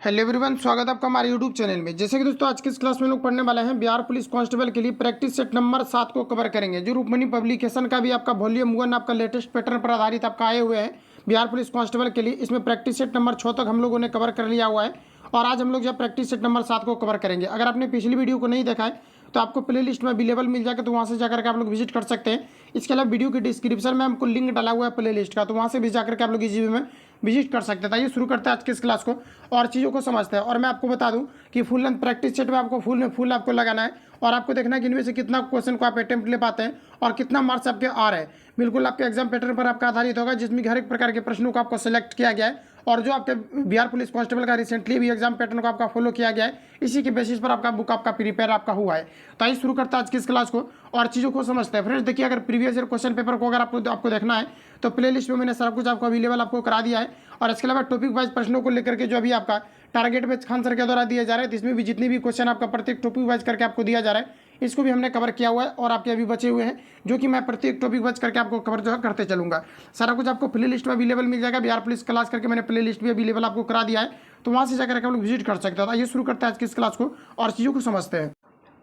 Hello everyone, स्वागत है आपका हमारे यूट्यूब चैनल में। जैसे कि दोस्तों आज की इस क्लास में लोग पढ़ने वाले हैं बिहार पुलिस कांस्टेबल के लिए प्रैक्टिस सेट नंबर 7 को कवर करेंगे। जो रूपमणि पब्लिकेशन का भी आपका वॉल्यूम 1 आपका लेटेस्ट पैटर्न पर आधारित आपका आए हुए हैं बिहार पुलिस कांस्टेबल के लिए। इसमें प्रैक्टिस सेट नंबर 6 तक हम लोगों ने कवर कर लिया हुआ है और आज हम लोग जो प्रैक्टिस सेट नंबर 7 को कवर करेंगे। अगर आपने पिछली वीडियो को नहीं देखा है तो आपको प्ले लिस्ट में अवेलेबल मिल जाएगा, तो वहाँ से जाकर के आप लोग विजिट कर सकते हैं। इसके अलावा वीडियो की डिस्क्रिप्शन में हमको लिंक डाला हुआ है प्ले लिस्ट का, तो वहाँ से भी जाकर के आप लोग इस जीबी में विजिट कर सकते हैं। आइए शुरू करते हैं आज के इस क्लास को और चीज़ों को समझते हैं। और मैं आपको बता दूं कि फुल लेंथ प्रैक्टिस सेट में आपको फुल आपको लगाना है और आपको देखना है कि इनमें से कितना क्वेश्चन को आप अटेम्प्ट ले पाते हैं और कितना मार्क्स आपके आ रहे हैं। बिल्कुल आपके एग्जाम पैटर्न पर आपका आधारित होगा, जिसमें हर एक प्रकार के प्रश्नों को आपको सेलेक्ट किया गया है और जो आपके बिहार पुलिस कांस्टेबल का रिसेंटली भी एग्जाम पैटर्न को आपका फॉलो किया गया है, इसी के बेसिस पर आपका बुक आपका प्रिपेयर आपका हुआ है। तो आइए शुरू करते हैं आज की इस क्लास को और चीज़ों को समझते हैं। फ्रेंड्स देखिए, अगर प्रीवियस ईयर क्वेश्चन पेपर को अगर आपको देखना है तो प्ले लिस्ट में मैंने सारा कुछ आपको अवेलेबल आपको करा दिया है। और इसके अलावा टॉपिक वाइज प्रश्नों को लेकर के जो अभी आपका टारगेट में खान सर के द्वारा दिए जा रहे हैं, तो इसमें भी जितनी भी क्वेश्चन आपका प्रत्येक टॉपिक वाइज करके आपको दिया जा रहा है, इसको भी हमने कवर किया हुआ है और आपके अभी बचे हुए हैं, जो कि मैं प्रत्येक टॉपिक वाइज करके आपको कवर जो है करते चलूंगा। सारा कुछ आपको प्ले लिस्ट में अवेलेबल मिल जाएगा। बिहार पुलिस क्लास करके मैंने प्ले लिस्ट भी अवेलेबल आपको करा दिया है, तो वहाँ से जाकर के हम लोग विजिट कर सकते हैं। आइए शुरू करते हैं आज की इस क्लास को और चीज़ों को समझते हैं।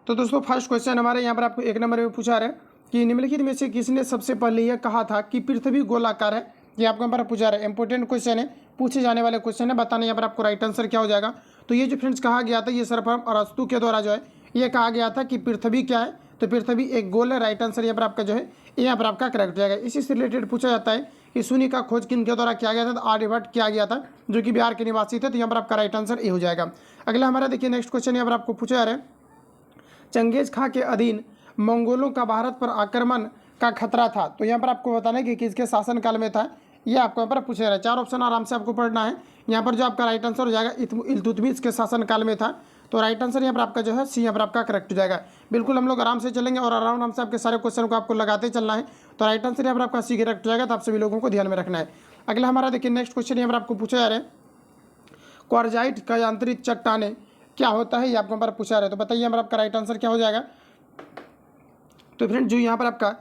तो दोस्तों फर्स्ट क्वेश्चन हमारे यहाँ पर आपको 1 नंबर में पूछा रहा है कि निम्नलिखित में से किसने सबसे पहले यह कहा था कि पृथ्वी गोलाकार है। ये आपको यहाँ पर पूछा रहा है, इंपॉर्टेंट क्वेश्चन है, पूछे जाने वाले क्वेश्चन है। बताना यहाँ पर आपको राइट आंसर क्या हो जाएगा। तो ये जो फ्रेंड्स कहा गया था, ये सर्वप्रथम अरस्तु के द्वारा जो है ये कहा गया था कि पृथ्वी क्या है, तो पृथ्वी एक गोल है। राइट आंसर यहाँ पर आपका जो है यहाँ पर आपका करेक्ट हो जाएगा। इसी से रिलेटेड पूछा जाता है कि शून्य का खोज किन के द्वारा किया गया था, तो आर्यभट्ट किया गया था, जो कि बिहार के निवासी थे। तो यहाँ पर आपका राइट आंसर ये हो जाएगा। अगला हमारा देखिए नेक्स्ट क्वेश्चन यहाँ पर आपको पूछा जा रहा है, चंगेज खां के अधीन मंगोलों का भारत पर आक्रमण का खतरा था। तो यहाँ पर आपको बताना है कि किसके शासनकाल में था, ये आपको यहाँ पर पूछा जा रहा है। 4 ऑप्शन आराम से आपको पढ़ना है। यहाँ पर जो आपका राइट आंसर हो जाएगा इल्तुतमिश के शासनकाल में था। तो राइट आंसर यहाँ पर आपका जो है सी यहाँ पर आपका करेक्ट हो जाएगा। बिल्कुल हम लोग आराम से चलेंगे और आराम से आपके सारे क्वेश्चन को आपको लगाते चलना है। तो राइट आंसर यहाँ पर आपका सी करेक्ट हो जाएगा। तो आप सभी लोगों को ध्यान में रखना है। अगला हमारा देखिए नेक्स्ट क्वेश्चन यहाँ पर आपको पूछा जा रहा है, क्वार्जाइट का यांत्रिक चट्टाने क्या होता है, ये आपको यहाँ पर पूछा रहा है। तो बताइए यहाँ पर आपका राइट आंसर क्या हो जाएगा। तो फ्रेंड जो यहाँ पर आपका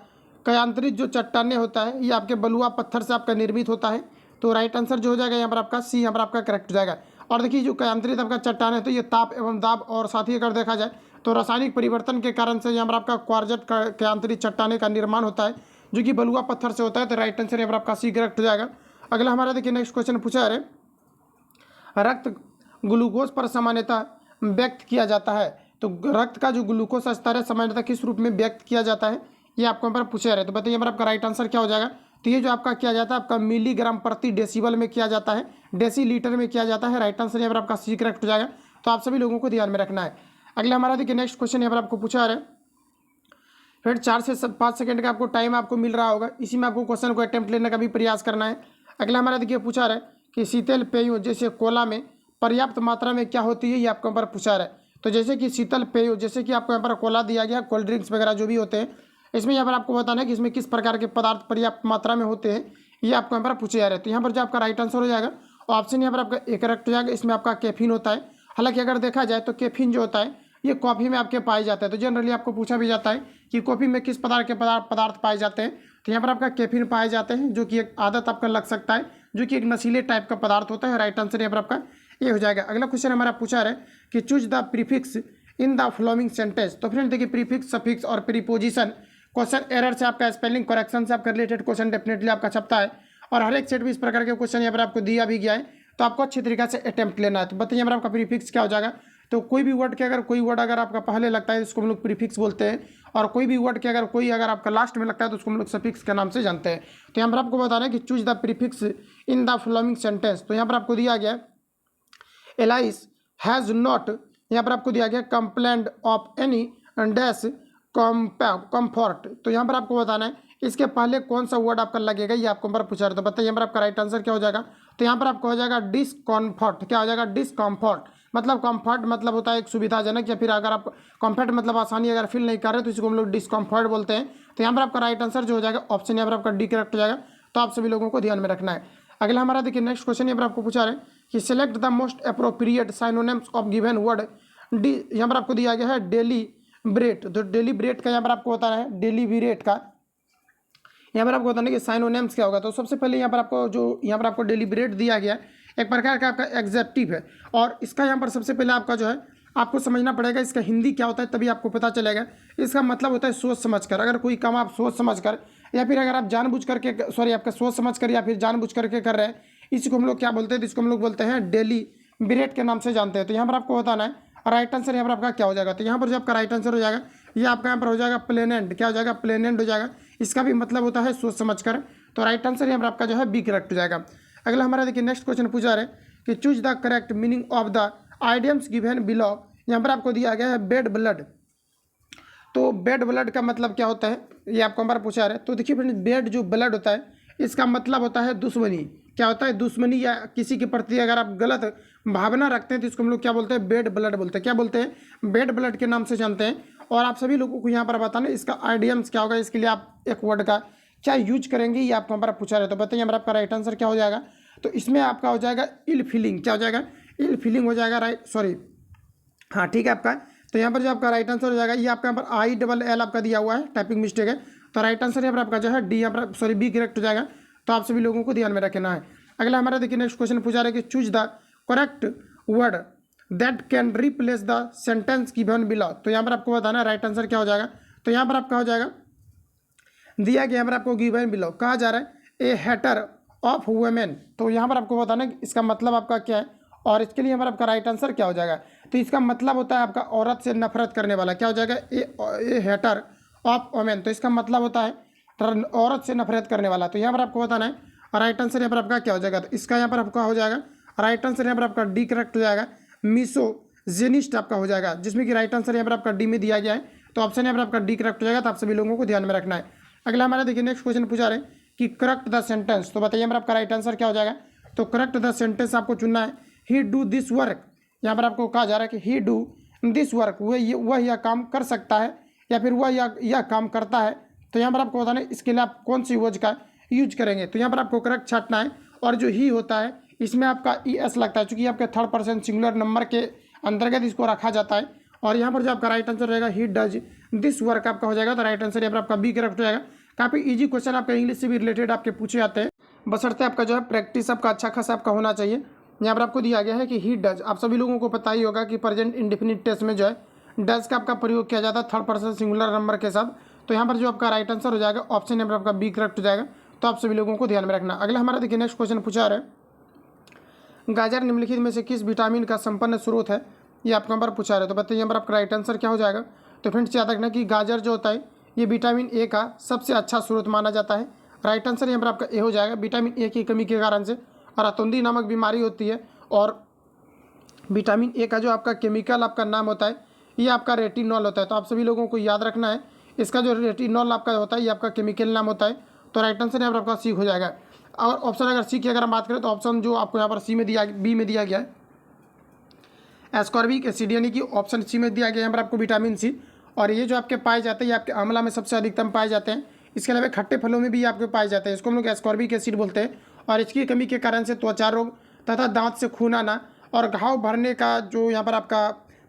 कयांतरित जो चट्टाने होता है, ये आपके बलुआ पत्थर से आपका निर्मित होता है। तो राइट आंसर जो हो जाएगा यहाँ पर आपका सी यहाँ पर आपका करेक्ट हो जाएगा। और देखिए जो कयांतरित आपका चट्टान है, तो ये ताप एवं दाब और साथ ही अगर देखा जाए तो रासायनिक परिवर्तन के कारण से यहाँ पर आपका क्वार्जट कयांतरित चट्टाने का निर्माण होता है, जो कि बलुआ पत्थर से होता है। तो राइट आंसर यहाँ पर आपका सी करेक्ट हो जाएगा। अगला हमारा देखिए नेक्स्ट क्वेश्चन पूछा है, रक्त ग्लूकोज पर सामान्यतः व्यक्त किया जाता है। तो रक्त का जो ग्लूकोज स्तर है सामान्यतः किस रूप में व्यक्त किया जाता है, ये आपको यहाँ पर पूछा रहे। तो बताइए यहाँ पर आपका राइट आंसर क्या हो जाएगा। तो ये जो आपका किया जाता है आपका मिलीग्राम प्रति डेसिबल में किया जाता है, डेसीलीटर में किया जाता है। राइट आंसर यहाँ पर आपका सी करेक्ट हो जाएगा। तो आप सभी लोगों को ध्यान में रखना है। अगला हमारा देखिए नेक्स्ट क्वेश्चन यहाँ पर आपको पूछा रहे, फिर 4 से 5 सेकंड का आपको टाइम आपको मिल रहा होगा, इसी में आपको क्वेश्चन को अटेम्प्ट लेने का भी प्रयास करना है। अगला हमारा देखिए पूछा रहा है कि शीतल पेयों जैसे कोला में पर्याप्त मात्रा में क्या होती है, ये आपको यहाँ पर पूछा रहा है। तो जैसे कि शीतल पेय, जैसे कि आपको यहाँ पर कोला दिया गया, कोल्ड ड्रिंक्स वगैरह जो भी होते हैं, इसमें यहाँ पर आपको बताना है कि इसमें किस प्रकार के पदार्थ पर्याप्त मात्रा में होते हैं, ये आपको यहाँ पर पूछे जा रहे हैं। तो यहाँ पर जो आपका राइट आंसर हो जाएगा ऑप्शन यहाँ पर आपका ए करेक्ट हो जाएगा। इसमें आपका कैफीन होता है। हालांकि अगर देखा जाए तो कैफीन जो होता है ये कॉफ़ी में आपके पाए जाते हैं। तो जनरली आपको पूछा भी जाता है कि कॉफ़ी में किस प्रकार के पदार्थ पाए जाते हैं, तो यहाँ पर आपका कैफीन पाए जाते हैं, जो कि एक आदत आपका लग सकता है, जो कि एक नशीले टाइप का पदार्थ होता है। राइट आंसर यहाँ पर आपका ये हो जाएगा। अगला क्वेश्चन हमारा पूछा रहा है कि choose the prefix in the following sentence. तो फ्रेंड देखिए प्रीफिक्स, सफिक्स और प्रीपोजिशन क्वेश्चन एरर से आपका स्पेलिंग करेक्शन से आपका रिलेटेड क्वेश्चन डेफिनेटली आपका छपता है और हर एक सेट भी इस प्रकार के क्वेश्चन यहाँ पर आपको दिया भी गया है, तो आपको अच्छी तरीके से अटेम्प्ट लेना है। तो बताइए यहाँ पर आपका प्रीफिक्स क्या हो जाएगा। तो कोई भी वर्ड के अगर कोई वर्ड अगर आपका पहले लगता है इसको हम लोग प्रीफिक्स बोलते हैं, और कोई भी वर्ड के अगर आपका लास्ट में लगता है तो उसको हम लोग सफिक्स के नाम से जानते हैं। तो यहाँ पर आपको बताना है कि choose the prefix in the following sentence. तो यहाँ पर आपको दिया गया एलाइस हैज़ नॉट, यहाँ पर आपको दिया गया complaint of any dash comfort. तो यहाँ पर आपको बताना है इसके पहले कौन सा वर्ड आपका लगेगा, ये आपको पर पूछा रहे। तो बताइए यहाँ पर आपका राइट आंसर क्या हो जाएगा। तो यहाँ पर आपको हो जाएगा डिसकम्फर्ट। क्या हो जाएगा, डिसकम्फर्ट। मतलब कंफर्ट मतलब होता है एक सुविधाजनक, या फिर अगर आप कंफर्ट मतलब आसानी अगर फील नहीं कर रहे तो इसको हम लोग डिसकम्फर्ट बोलते हैं। तो यहाँ पर आपका राइट आंसर जो हो जाएगा ऑप्शन यहाँ पर आपका डी करेक्ट हो जाएगा। तो आप सभी लोगों को ध्यान में रखना है। अगला हमारा देखिए नेक्स्ट क्वेश्चन यहाँ पर आपको पूछा रहे कि select the most appropriate synonyms of given word. D यहाँ पर आपको दिया गया है डेलीब्रेट। तो डेलीब्रेट का यहाँ पर आपको बताना है, डेलीब्रेट का यहाँ पर आपको बताना है कि साइनोनिम्स क्या होगा। तो सबसे पहले यहाँ पर आपको डेलीब्रेट दिया गया है, एक प्रकार का आपका एग्जेक्टिव है। और इसका यहाँ पर सबसे पहले आपका जो है आपको समझना पड़ेगा इसका हिंदी क्या होता है, तभी आपको पता चलेगा। इसका मतलब होता है सोच समझ कर। अगर कोई काम आप सोच समझ कर या फिर अगर आप जानबूझ करके आपका सोच समझ कर या फिर जानबूझ करके कर रहे हैं, इसको हम लोग क्या बोलते हैं, तो इसको हम लोग बोलते हैं डेलीब्रेट के नाम से जानते हैं। तो यहाँ पर आपको बताना है राइट आंसर यहाँ पर आपका क्या हो जाएगा। तो यहाँ पर जो आपका राइट आंसर हो जाएगा ये आपका यहाँ पर हो जाएगा प्लेनेंट। क्या हो जाएगा, प्लेनेंट हो जाएगा। इसका भी मतलब होता है सोच समझ कर। तो राइट आंसर यहाँ पर आपका जो है बी करेक्ट हो जाएगा। अगला हमारा देखिए नेक्स्ट क्वेश्चन पूछा रहे कि choose the correct meaning of the idioms given below. यहाँ पर आपको दिया गया है बेड ब्लड। तो बेड ब्लड का मतलब क्या होता है, ये आपको हमारा पूछा रहे। तो देखिए फ्रेंड, बेड जो ब्लड होता है इसका मतलब होता है दुश्मनी। क्या होता है, दुश्मनी, या किसी के प्रति अगर आप गलत भावना रखते हैं तो इसको हम लोग क्या बोलते हैं, बेड ब्लड बोलते हैं। क्या बोलते हैं, बेड ब्लड के नाम से जानते हैं। और आप सभी लोगों को यहाँ पर बताना इसका आइडियम्स क्या होगा, इसके लिए आप एक वर्ड का क्या यूज करेंगे, ये आपको हमारा पूछा रहे। तो बताइए हमारा आपका राइट आंसर क्या हो जाएगा। तो इसमें आपका हो जाएगा इल फीलिंग। क्या हो जाएगा, इल फीलिंग हो जाएगा, राइट, सॉरी, हाँ ठीक है आपका। तो यहाँ पर जो आपका राइट आंसर हो जाएगा ये आपका यहाँ पर ILL आपका दिया हुआ है, टाइपिंग मिस्टेक है। तो राइट आंसर यहाँ पर आपका जो है डी, यहाँ पर सॉरी बी करेक्ट हो जाएगा। तो आप सभी लोगों को ध्यान में रखना है। अगला हमारा देखिए नेक्स्ट क्वेश्चन पूछा रहा है कि choose the correct word that can replace the sentence given below. तो यहाँ पर आपको बताना है राइट आंसर क्या हो जाएगा। तो यहाँ पर आपका हो जाएगा दिया गया, यहाँ पर आपको गिवन बिलो कहा जा रहा है ए हेटर ऑफ वुमेन। तो यहाँ पर आपको बताना है इसका मतलब आपका क्या है, और इसके लिए यहाँ पर आपका राइट आंसर क्या हो जाएगा। तो इसका मतलब होता है आपका औरत से नफरत करने वाला। क्या हो जाएगा, ए हेटर ऑफ वुमेन। तो इसका मतलब होता है औरत से नफरत करने वाला। तो यहाँ पर आपको बताना है राइट आंसर यहाँ पर आपका क्या हो जाएगा। तो इसका यहाँ पर आपका हो जाएगा राइट आंसर यहाँ पर आपका डी करेक्ट हो जाएगा, मिसोजिनिस्ट आपका हो जाएगा, जिसमें कि राइट आंसर यहाँ पर आपका डी में दिया गया है। तो ऑप्शन यहाँ पर आपका डी करेक्ट हो जाएगा। तो आप सभी लोगों को ध्यान में रखना है। अगला हमारा देखिए नेक्स्ट क्वेश्चन पूछा रहे कि करेक्ट द सेंटेंस। तो बताइए हमारा आपका राइट आंसर क्या हो जाएगा। तो करेक्ट द सेंटेंस आपको चुनना है ही डू दिस वर्क। यहाँ पर आपको कहा जा रहा है कि ही डू दिस वर्क, वह यह काम कर सकता है या फिर वह यह काम करता है। तो यहाँ पर आपको बताना है इसके लिए आप कौन सी वर्ड का यूज करेंगे। तो यहाँ पर आपको करेक्ट छाटना है। और जो ही होता है इसमें आपका ES लगता है, चूँकि आपके थर्ड पर्सन सिंगुलर नंबर के अंतर्गत इसको रखा जाता है। और यहाँ पर जो आपका राइट आंसर रहेगा ही डज दिस वर्क आपका हो जाएगा। तो राइट आंसर यहाँ पर आपका बी करेक्ट हो जाएगा। काफ़ी ईजी क्वेश्चन आपका इंग्लिश से भी रिलेटेड आपके पूछे जाते हैं, बशर्ते आपका जो है प्रैक्टिस आपका अच्छा खासा आपका होना चाहिए। यहाँ पर आपको दिया गया है कि ही डज। आप सभी लोगों को पता ही होगा कि प्रेजेंट इंडेफिनिट टेंस में जो है डज का आपका प्रयोग किया जाता है थर्ड पर्सन सिंगुलर नंबर के साथ। तो यहाँ पर जो आपका राइट आंसर हो जाएगा ऑप्शन नंबर आपका बी करेक्ट हो जाएगा। तो आप सभी लोगों को ध्यान में रखना। अगला हमारा देखिए नेक्स्ट क्वेश्चन पूछा रहा है गाजर निम्नलिखित में से किस विटामिन का संपन्न स्रोत है, ये आपको यहाँ पर पूछा रहा है। तो बताइए यहाँ पर आपका राइट आंसर क्या हो जाएगा। तो फ्रेंड्स याद रखना कि गाजर जो होता है ये विटामिन ए का सबसे अच्छा स्रोत माना जाता है। राइट आंसर यहाँ पर आपका ए हो जाएगा। विटामिन ए की कमी के कारण से रतौंधी नामक बीमारी होती है। और विटामिन ए का जो आपका केमिकल आपका नाम होता है ये आपका रेटिनॉल होता है। तो आप सभी लोगों को याद रखना है इसका जो रेटिनॉल आपका होता है ये आपका केमिकल नाम होता है। तो राइट आंसर यहाँ पर आपका सी हो जाएगा। और ऑप्शन अगर सी की अगर हम बात करें तो ऑप्शन जो आपको यहाँ पर सी में दिया, बी में दिया गया है एस्कॉर्बिक एसिड, यानी कि ऑप्शन सी में दिया गया यहाँ पर आपको विटामिन सी। और ये जो आपके पाए जाते हैं ये आपके आंवला में सबसे अधिकतम पाए जाते हैं। इसके अलावा खट्टे फलों में भी आपके पाए जाते हैं। इसको हम लोग एस्कॉर्बिक एसिड बोलते हैं। और इसकी कमी के कारण से त्वचा रोग तथा दांत से खून आना और घाव भरने का जो यहाँ पर आपका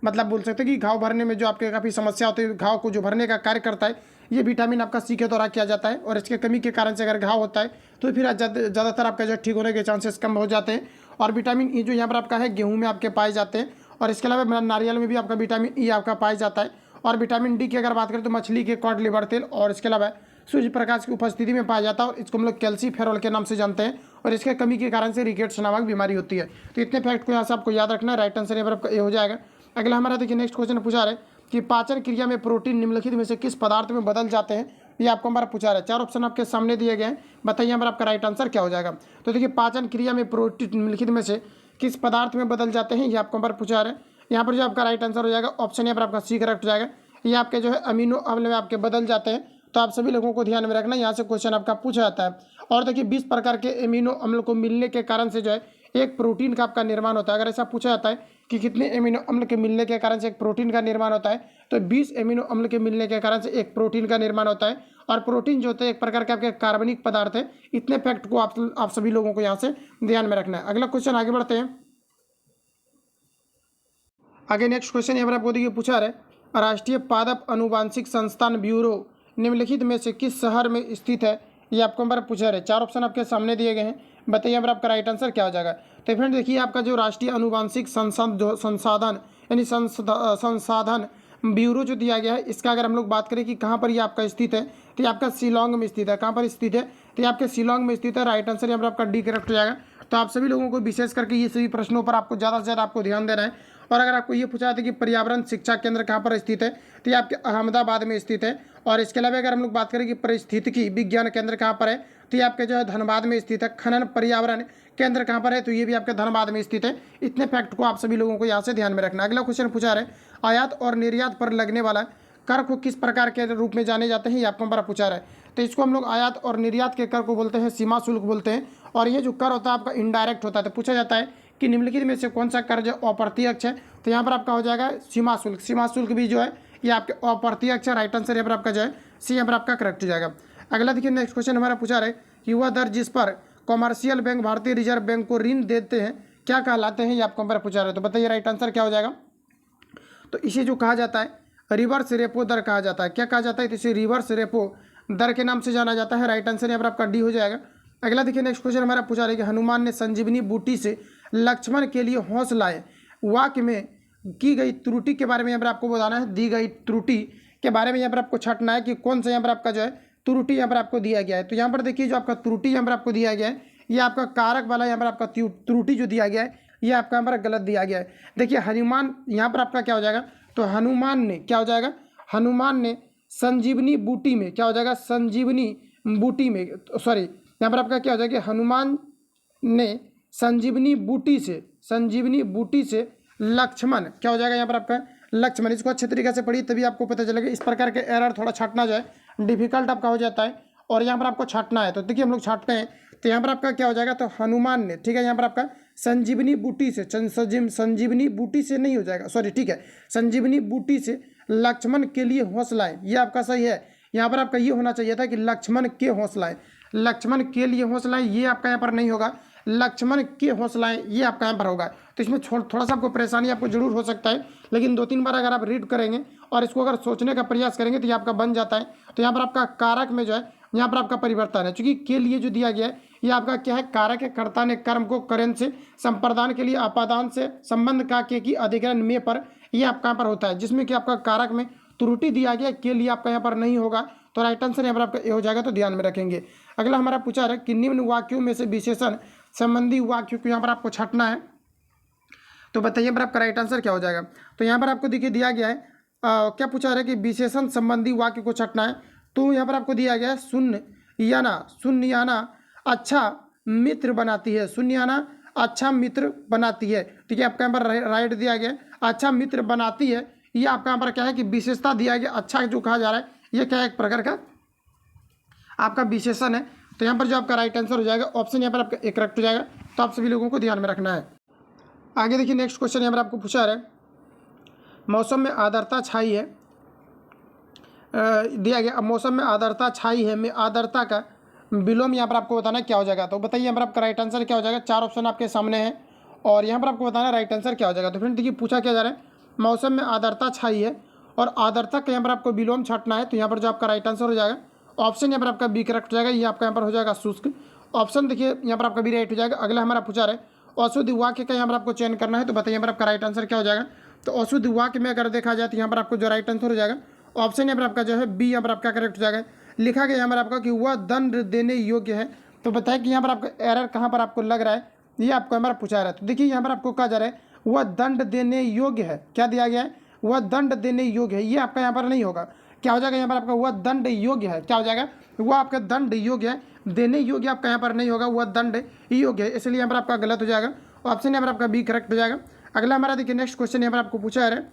मतलब बोल सकते हैं कि घाव भरने में जो आपके काफ़ी समस्या होती है, घाव को जो भरने का कार्य करता है ये विटामिन आपका सी के द्वारा किया जाता है। और इसके कमी के कारण से अगर घाव होता है तो फिर ज़्यादातर आपका जो ठीक होने के चांसेस कम हो जाते हैं। और विटामिन ई जो यहाँ पर आपका है गेहूँ में आपके पाए जाते हैं। और इसके अलावा नारियल में भी आपका विटामिन ई आपका पाया जाता है। और विटामिन डी की अगर बात करें तो मछली के कॉड लिवर तेल और इसके अलावा सूर्य प्रकाश की उपस्थिति में पाया जाता है। और इसको हम लोग कैल्सीफेरॉल के नाम से जानते हैं। और इसके कमी के कारण से रिकेट्स नामक बीमारी होती है। तो इतने फैक्ट को यहाँ से आपको याद रखना है। राइट आंसर यहाँ पर आपका ए हो जाएगा। अगला हमारा देखिए नेक्स्ट क्वेश्चन पूछा रहे कि पाचन क्रिया में प्रोटीन निम्नलिखित में से किस पदार्थ में बदल जाते हैं, ये आपको हमारा पूछा रहा है। चार ऑप्शन आपके सामने दिए गए हैं, बताइए यहाँ पर आपका राइट आंसर क्या हो जाएगा। तो देखिए पाचन क्रिया में प्रोटीन निम्नलिखित में से किस पदार्थ में बदल जाते हैं, ये आपको हमारा पूछा रहा है। यहाँ पर जो आपका राइट आंसर हो जाएगा ऑप्शन यहाँ पर आपका सी करेक्ट हो जाएगा। ये आपके जो है अमीनो अम्ल में आपके बदल जाते हैं। तो आप सभी लोगों को ध्यान में रखना, यहाँ से क्वेश्चन आपका पूछा जाता है। और देखिए 20 प्रकार के एमिनो अम्ल को मिलने के कारण से जो है एक प्रोटीन का आपका निर्माण होता है। अगर ऐसा पूछा जाता है कि कितने एमिनो अम्ल के मिलने के कारण से एक प्रोटीन का निर्माण होता है, तो 20 एमिनो अम्ल के मिलने के कारण से एक प्रोटीन का निर्माण होता है। और प्रोटीन जो होता है एक प्रकार के आपके कार्बनिक पदार्थ है। इतने फैक्ट को आप सभी लोगों को यहाँ से ध्यान में रखना है। अगला क्वेश्चन आगे बढ़ते हैं। आगे नेक्स्ट क्वेश्चन यहाँ पर आपको देखिए पूछा रहे राष्ट्रीय पादप अनुवांशिक संस्थान ब्यूरो निम्नलिखित में से किस शहर में स्थित है, ये आपको यहाँ पर पूछा रहे। 4 ऑप्शन आपके सामने दिए गए हैं, बताइए यहाँ पर आपका राइट आंसर क्या हो जाएगा। तो फ्रेंड देखिए, आपका जो राष्ट्रीय अनुवांशिक संसाधन यानी संसाधन ब्यूरो जो दिया गया है, इसका अगर हम लोग बात करें कि कहाँ पर ये आपका स्थित है, तो ये आपका शिलांग में स्थित है। कहाँ पर स्थित है, तो ये आपके शिलांग में स्थित है। राइट आंसर यहाँ पर आपका डी करेक्ट हो जाएगा। तो आप सभी लोगों को विशेष करके ये सभी प्रश्नों पर आपको ज़्यादा से ज़्यादा आपको ध्यान देना है। और अगर आपको ये पूछा जाता है कि पर्यावरण शिक्षा केंद्र कहाँ पर स्थित है, तो ये आपके अहमदाबाद में स्थित है। और इसके अलावा अगर हम लोग बात करें कि पारिस्थितिकी विज्ञान केंद्र कहाँ पर है, तो ये आपके जो है धनबाद में स्थित है। खनन पर्यावरण केंद्र कहाँ पर है, तो ये भी आपके धनबाद में स्थित है। इतने फैक्ट को आप सभी लोगों को यहाँ से ध्यान में रखना। अगला क्वेश्चन पूछा रहे, आयात और निर्यात पर लगने वाला कर को किस प्रकार के रूप में जाने जाते हैं, ये आपको हमारा पूछा रहा है। तो इसको हम लोग आयात और निर्यात के कर को बोलते हैं सीमा शुल्क बोलते हैं। और ये जो कर होता है आपका इनडायरेक्ट होता है। तो पूछा जाता है कि निम्नलिखित में से कौन सा कर जो अप्रत्यक्ष है, तो यहाँ पर आपका हो जाएगा सीमा शुल्क। सीमा शुल्क भी जो है ये आपके अप्रत्यक्ष है। राइट आंसर यहाँ पर आपका जो है सी यहाँ पर आपका करेक्ट हो जाएगा। अगला देखिए, नेक्स्ट क्वेश्चन हमारा पूछा रहे कि वह दर जिस पर कॉमर्शियल बैंक भारतीय रिजर्व बैंक को ऋण देते हैं क्या कहलाते हैं, ये आपको हमारा पूछा रहे। तो बताइए राइट आंसर क्या हो जाएगा। तो इसे जो कहा जाता है रिवर्स रेपो दर कहा जाता है। क्या कहा जाता है, तो इसे रिवर्स रेपो दर के नाम से जाना जाता है। राइट आंसर यहाँ पर आपका डी हो जाएगा। अगला देखिए, नेक्स्ट क्वेश्चन हमारा पूछा रहा है कि हनुमान ने संजीवनी बूटी से लक्ष्मण के लिए हौसलाए वाक्य में की गई त्रुटि के बारे में यहाँ पर आपको बताना है। दी गई त्रुटि के बारे में यहाँ पर आपको छांटना है कि कौन सा यहाँ पर आपका जो है त्रुटि यहाँ पर आपको दिया गया है। तो यहाँ पर देखिए, जो आपका त्रुटि यहाँ पर आपको दिया गया है, ये आपका कारक वाला यहाँ पर आपका त्रुटि जो दिया गया है, ये आपका यहाँ पर गलत दिया गया है। देखिए हनुमान यहाँ पर आपका क्या हो जाएगा, तो हनुमान ने क्या हो जाएगा, हनुमान ने संजीवनी बूटी में क्या हो जाएगा, संजीवनी बूटी में, सॉरी यहाँ पर आपका क्या हो जाएगा, हनुमान ने संजीवनी बूटी से लक्ष्मण क्या हो जाएगा यहाँ पर आपका लक्ष्मण। इसको अच्छे तरीके से पढ़िए तभी आपको पता चलेगा। इस प्रकार के एरर थोड़ा छांटना जो है डिफिकल्ट आपका हो जाता है और यहाँ पर आपको छांटना है। तो देखिए हम लोग छांटते हैं, तो यहाँ पर आपका क्या हो जाएगा, तो हनुमान ने, ठीक है, यहाँ पर आपका संजीवनी बूटी से, संजीवनी बूटी से नहीं हो जाएगा, सॉरी ठीक है, संजीवनी बूटी से लक्ष्मण के लिए हौसलाएं, ये आपका सही है। यहाँ पर आपका ये होना चाहिए था कि लक्ष्मण के हौसलाएं, लक्ष्मण के लिए हौसलाएं, ये आपका यहाँ पर नहीं होगा, लक्ष्मण के हौसलाएं ये आपका यहाँ पर होगा। तो इसमें थोड़ा सा आपको परेशानी आपको जरूर हो सकता है, लेकिन 2-3 बार अगर आप रीड करेंगे और इसको अगर सोचने का प्रयास करेंगे तो ये आपका बन जाता है। तो यहाँ पर आपका कारक में जो है यहाँ पर आपका परिवर्तन है, क्योंकि के लिए जो दिया गया है ये आपका क्या है, कारक है। कर्ता ने कर्म को करण से संप्रदान के लिए अपादान से संबंध का के अधिकरण में पर ये आपका यहाँ पर होता है, जिसमें कि आपका कारक में त्रुटि दिया गया, के लिए आपका यहाँ पर नहीं होगा। तो राइट आंसर यहाँ पर आपका ए हो जाएगा। तो ध्यान में रखेंगे। अगला हमारा पूछा है कि निम्न वाक्यों में से विशेषण संबंधी वाक्यों को यहाँ पर आपको छांटना है। तो बताइए यहाँ पर आपका राइट आंसर क्या हो जाएगा। तो यहाँ पर आपको देखिए दिया गया है क्या पूछा रहा है कि विशेषण संबंधी वाक्य को छांटना है। तो यहाँ पर आपको दिया गया है शून्याना अच्छा मित्र बनाती है, शून्याना अच्छा मित्र बनाती है, ठीक है। आपका यहाँ पर राइट दिया गया अच्छा मित्र बनाती है, ये आपका यहाँ पर क्या है कि विशेषता दिया गया। अच्छा जो कहा जा रहा है ये क्या है, एक प्रकार का आपका विशेषण है। तो यहाँ पर जो आपका राइट आंसर हो जाएगा ऑप्शन यहाँ पर आपका एक करेक्ट हो जाएगा। तो आप सभी लोगों को ध्यान में रखना है। आगे देखिए नेक्स्ट क्वेश्चन यहाँ पर आपको पूछा रहा है, मौसम में आर्द्रता छाई है, दिया गया मौसम में आर्द्रता छाई है में आर्द्रता का विलोम यहाँ पर आपको बताना क्या हो जाएगा। तो बताइए यहाँ पर आपका राइट आंसर क्या हो जाएगा। 4 ऑप्शन आपके सामने हैं और यहाँ पर आपको बताना राइट आंसर क्या हो जाएगा। तो फ्रेंड देखिए पूछा क्या जा रहा है, मौसम में आर्द्रता छाई है और आर्द्रता का यहाँ पर आपको विलोम छाटना है। तो यहाँ पर जो आपका राइट आंसर हो जाएगा ऑप्शन यहाँ पर आपका बी करेक्ट हो जाएगा। ये आपका यहाँ पर हो जाएगा शुष्क। ऑप्शन देखिए यहाँ पर आपका बी राइट हो जाएगा। अगला हमारा पूछा रहा है अशुद्ध वाक्य का यहाँ पर आपको चयन करना है। तो बताइए यहाँ पर आपका राइट आंसर क्या हो जाएगा। तो अशुद्ध वाक्य में अगर देखा जाए तो यहाँ पर आपको जो राइट आंसर हो जाएगा ऑप्शन यहाँ पर आपका जो है बी यहाँ पर आपका करेक्ट हो जाएगा। लिखा गया यहाँ पर आपका कि वह दंड देने योग्य है। तो बताए कि यहाँ पर आपका एरर कहाँ पर आपको लग रहा है, ये आपको यहाँ पर पूछा रहा है। तो देखिए यहाँ पर आपको कहा जा रहा है वह दंड देने योग्य है, क्या दिया गया है, वह दंड देने योग्य है, ये आपका यहाँ पर नहीं होगा। क्या हो जाएगा यहाँ पर आपका वह दंड योग्य है, क्या हो जाएगा, वह आपका दंड योग्य है, देने योग्य आपका यहाँ पर नहीं होगा, वह दंड योग्य है, इसलिए यहाँ पर आपका गलत हो जाएगा। ऑप्शन यहाँ पर आपका बी करेक्ट हो जाएगा। अगला हमारा देखिए नेक्स्ट क्वेश्चन यहाँ पर आपको पूछा है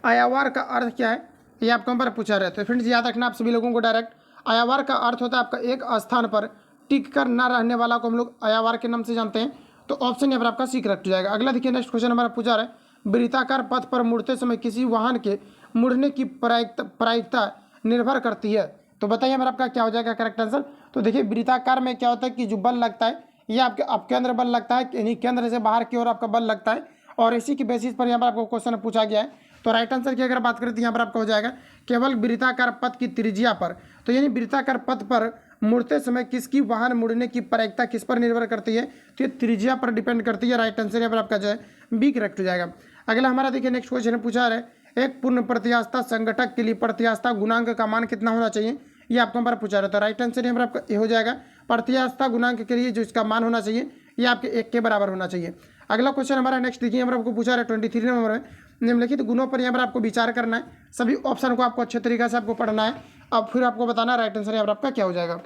आयावार का अर्थ क्या है, ये आपको यहाँ पर पूछा रहे। तो फ्रेंड्स याद रखना आप सभी लोगों को डायरेक्ट आयावार का अर्थ होता है आपका एक स्थान पर टिक कर न रहने वाला को हम लोग आयावार के नाम से जानते हैं। तो ऑप्शन यहाँ पर आपका सी करेक्ट हो जाएगा। अगला देखिए नेक्स्ट क्वेश्चन हमारा पूछा रहा है वृत्ताकार पथ पर मुड़ते समय किसी वाहन के मुड़ने की प्रायिकता निर्भर करती है। तो बताइए हमारा आपका क्या हो जाएगा करेक्ट आंसर। तो देखिए वृत्ताकार में क्या होता है कि जो बल लगता है ये आपके अपकेंद्र बल लगता है, यानी केंद्र से बाहर की ओर आपका बल लगता है और इसी की बेसिस पर यहाँ पर आपको क्वेश्चन पूछा गया है। तो राइट आंसर की अगर बात करें तो यहाँ पर आपका हो जाएगा केवल वृत्ताकार पथ की त्रिज्या पर। तो यानी वृत्ताकार पथ पर मुड़ते समय किसकी वाहन मुड़ने की प्रायिकता किस पर निर्भर करती है? तो ये त्रिज्या पर डिपेंड करती है। राइट आंसर यहाँ पर आपका जो है बी करेक्ट हो जाएगा। अगला हमारा देखिए नेक्स्ट क्वेश्चन पूछा है, एक पूर्ण प्रत्यास्थता संघटक के लिए प्रत्यास्थता गुणांक का मान कितना होना चाहिए? ये आपको हमारा पूछा रहता है। राइट आंसर यहाँ पर आपका ये हो जाएगा, प्रत्यास्थता गुणांक के लिए जो इसका मान होना चाहिए ये आपके 1 के बराबर होना चाहिए। अगला क्वेश्चन हमारा नेक्स्ट देखिए, यहाँ पर आपको पूछा है 23 नंबर में, निम्नलिखित गुणों पर यहाँ पर आपको विचार करना है। सभी ऑप्शन को आपको अच्छे तरीके से आपको पढ़ना है, अब फिर आपको बताना राइट आंसर यहाँ पर आपका क्या हो जाएगा।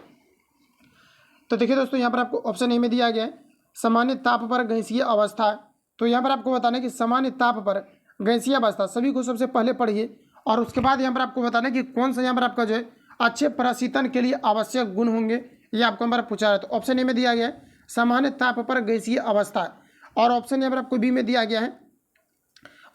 तो देखिए दोस्तों, यहाँ पर आपको ऑप्शन ए में दिया गया है सामान्य ताप पर गैसीय अवस्था। तो यहाँ पर आपको बताना है कि सामान्य ताप पर गैसीय अवस्था, सभी को सबसे पहले पढ़िए और उसके बाद यहाँ पर आपको बताना है कि कौन सा यहाँ पर आपका जो है अच्छे प्रशीतन के लिए आवश्यक गुण होंगे, ये आपको हमारा पूछा है। तो ऑप्शन ए में दिया गया है सामान्य ताप पर गैसीय अवस्था, और ऑप्शन यहाँ पर आपको बी में दिया गया है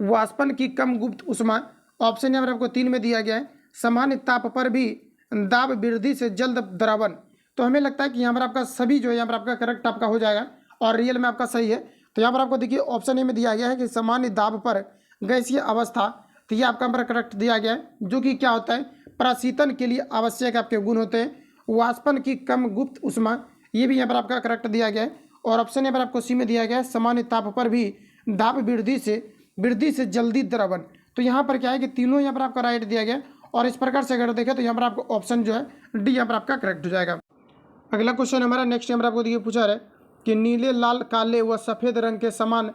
वाष्पन की कम गुप्त उष्मा। ऑप्शन यहाँ पर आपको 3 में दिया गया है सामान्य ताप पर भी दाब वृद्धि से जल्द द्रवण। तो हमें लगता है कि यहाँ पर आपका सभी जो है यहाँ पर आपका करेक्ट आपका हो जाएगा और रियल में आपका सही है। तो यहाँ पर आपको देखिए ऑप्शन ए में दिया गया है कि सामान्य दाब पर गैसीय अवस्था, तो ये आपका हमारा करेक्ट दिया गया है, जो कि क्या होता है प्रशीतन के लिए आवश्यक आपके गुण होते हैं। वाष्पन की कम गुप्त उष्मा, ये भी यहाँ पर आपका करेक्ट दिया गया है। और ऑप्शन यहाँ पर आपको सी में दिया गया है सामान्य ताप पर भी दाब वृद्धि से जल्दी द्रवण। तो यहाँ पर क्या है कि तीनों यहाँ पर आपका राइट दिया गया, और इस प्रकार से अगर देखें तो यहाँ पर आपको ऑप्शन जो है डी यहाँ पर आपका करेक्ट हो जाएगा। अगला क्वेश्चन हमारा नेक्स्ट यहाँ पर आपको देखिए पूछा है कि नीले, लाल, काले व सफ़ेद रंग के समान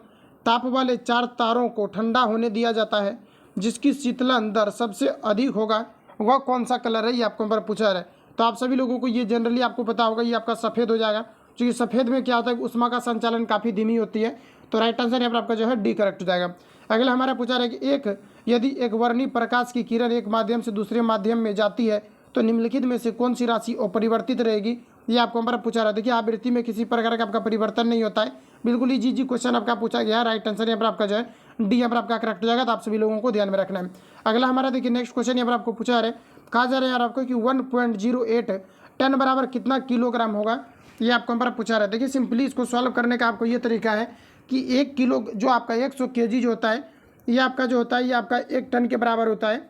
ताप वाले 4 तारों को ठंडा होने दिया जाता है, जिसकी शीतलन दर सबसे अधिक होगा, वह कौन सा कलर है? ये आपको हमारा पूछा है। तो आप सभी लोगों को ये जनरली आपको पता होगा, ये आपका सफ़ेद हो जाएगा, क्योंकि सफ़ेद में क्या होता है उष्मा का संचालन काफ़ी धीमी होती है। तो राइट आंसर यहाँ पर आपका जो है डी करेक्ट हो जाएगा। अगला हमारा पूछा है कि यदि एक वर्णी प्रकाश की किरण एक माध्यम से दूसरे माध्यम में जाती है तो निम्नलिखित में से कौन सी राशि अपरिवर्तित रहेगी? ये आपको हमारा पूछा रहा है। देखिए आवृत्ति में किसी प्रकार का आपका परिवर्तन नहीं होता है, बिल्कुल ही जी क्वेश्चन आपका पूछा गया है। राइट आंसर यहाँ पर आपका जो है डी यहाँ पर आपका करेक्ट हो जाएगा। तो आप सभी लोगों को ध्यान में रखना है। अगला हमारा देखिए नेक्स्ट क्वेश्चन यहाँ पर आपको पूछा है, कहा जा रहा है यार आपको कि 1.08 टन बराबर कितना किलोग्राम होगा? ये आपको हमारा पूछा रहा है। देखिए सिंपली इसको सॉल्व करने का आपको ये तरीका है कि 1 किलो जो आपका 100 kg जो होता है, ये आपका जो होता है ये आपका 1 टन के बराबर होता है।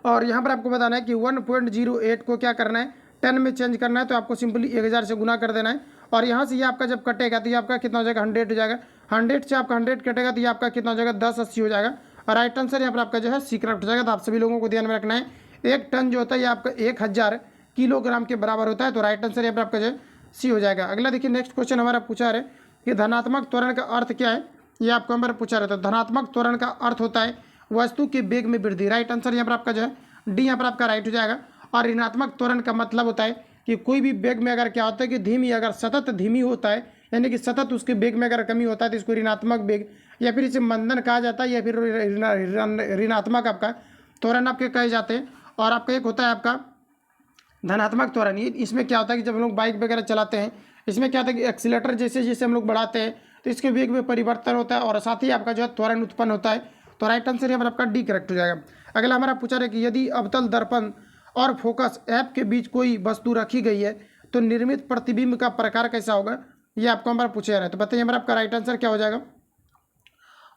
और यहाँ पर आपको बताना है कि 1.08 को क्या करना है टन में चेंज करना है। तो आपको सिंपली 1000 से गुना कर देना है, और यहाँ से ये आपका जब कटेगा तो ये आपका कितना हो जाएगा 100 हो जाएगा। 100 से आपका 100 कटेगा तो ये आपका कितना हो जाएगा 1080 हो जाएगा। और राइट आंसर यहाँ पर आपका जो है सी करेक्ट हो जाएगा। तो आप सभी लोगों को ध्यान में रखना है 1 टन जो होता है ये आपका 1000 किलोग्राम के बराबर होता है। तो राइट आंसर यहाँ पर आपका जो है सी हो जाएगा। अगला देखिए नेक्स्ट क्वेश्चन हमारा पूछा है कि धनात्मक त्वरण का अर्थ क्या है? ये आपको हमारा पूछा रहता है। धनात्मक त्वरण का अर्थ होता है वस्तु के वेग में वृद्धि। राइट आंसर यहाँ पर आपका जो है डी यहाँ पर आपका राइट हो जाएगा। और ऋणात्मक त्वरण का मतलब होता है कि कोई भी वेग में अगर क्या होता है कि धीमी, अगर सतत धीमी होता है, यानी कि सतत उसके वेग में अगर कमी होता है तो इसको ऋणात्मक वेग या फिर इसे मंदन कहा जाता है, या फिर ऋणात्मक आपका त्वरण आपके कहे जाते हैं। और आपका एक होता है आपका धनात्मक त्वरण। ये इसमें क्या होता है कि जब हम लोग बाइक वगैरह चलाते हैं, इसमें क्या होता है कि एक्सीलेटर जैसे जैसे हम लोग बढ़ाते हैं तो इसके वेग में परिवर्तन होता है, और साथ ही आपका जो है त्वरण उत्पन्न होता है। तो राइट आंसर यहाँ पर आपका डी करेक्ट हो जाएगा। अगला हमारा पूछा है कि यदि अवतल दर्पण और फोकस ऐप के बीच कोई वस्तु रखी गई है तो निर्मित प्रतिबिंब का प्रकार कैसा होगा? ये आपको हमारा पूछा जा रहा है। तो बताइए हमारा आपका राइट आंसर क्या हो जाएगा।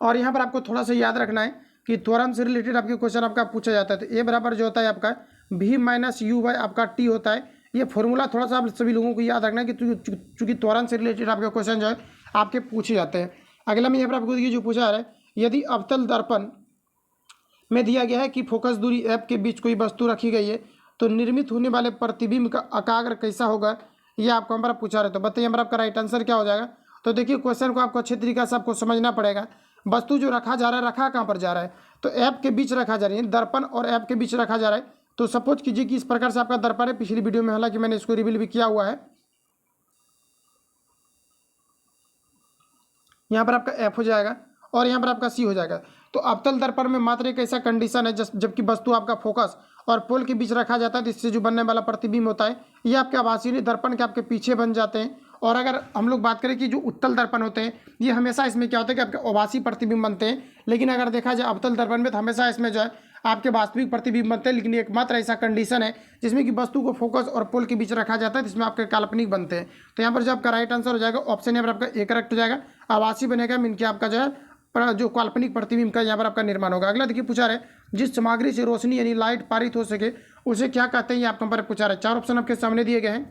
और यहाँ पर आपको थोड़ा सा याद रखना है कि त्वरण से रिलेटेड आपके क्वेश्चन आपका पूछा जाता है। तो ए बराबर जो होता है आपका v माइनस यू बाई आपका टी होता है। ये फॉर्मूला थोड़ा सा आप सभी लोगों को याद रखना है कि चूंकि त्वरण से रिलेटेड आपके क्वेश्चन जो है आपके पूछे जाते हैं। अगला में यहाँ पर आपको देखिए जो पूछा जा रहा है, यदि अवतल दर्पण में दिया गया है कि फोकस दूरी ऐप के बीच कोई वस्तु रखी गई है तो निर्मित होने वाले प्रतिबिंब का आकार कैसा होगा? ये आपको हमारा पूछा रहा है। तो बताइए हमारा आपका राइट आंसर क्या हो जाएगा। तो देखिए क्वेश्चन को आपको अच्छे तरीके से आपको समझना पड़ेगा। वस्तु जो रखा जा रहा है, रखा कहाँ पर जा रहा है? तो ऐप के बीच रखा जा रहा है, दर्पण और ऐप के बीच रखा जा रहा है। तो सपोज कीजिए कि इस प्रकार से आपका दर्पण है। पिछली वीडियो में हालांकि मैंने इसको रिवील भी किया हुआ है। यहाँ पर आपका एफ हो जाएगा और यहाँ पर आपका सी हो जाएगा। तो अवतल दर्पण में मात्र एक ऐसा कंडीशन है जबकि वस्तु आपका फोकस और पोल के बीच रखा जाता है, तो इससे जो बनने वाला प्रतिबिंब होता है ये आपके आभासीय दर्पण के आपके पीछे बन जाते हैं। और अगर हम लोग बात करें कि जो उत्तल दर्पण होते हैं ये हमेशा इसमें क्या होता है कि आपके आभासी प्रतिबिंब बनते हैं। लेकिन अगर देखा जाए अवतल दर्पण में तो हमेशा इसमें जो है आपके वास्तविक प्रतिबिंब बनते हैं। लेकिन एकमात्र ऐसा कंडीशन है जिसमें कि वस्तु को फोकस और पोल के बीच रखा जाता है, जिसमें आपके काल्पनिक बनते हैं। तो यहाँ पर जो आपका राइट आंसर हो जाएगा ऑप्शन यहाँ पर आपका ए करेक्ट हो जाएगा। आभासी बनेगा मीन कि आपका जो है जो काल्पनिक प्रतिबिंब का यहाँ पर आपका निर्माण होगा। अगला देखिए पूछा है, जिस सामग्री से रोशनी यानी लाइट पारित हो सके उसे क्या कहते हैं, ये आपको पर पूछा रहा है। 4 ऑप्शन आपके सामने दिए गए हैं,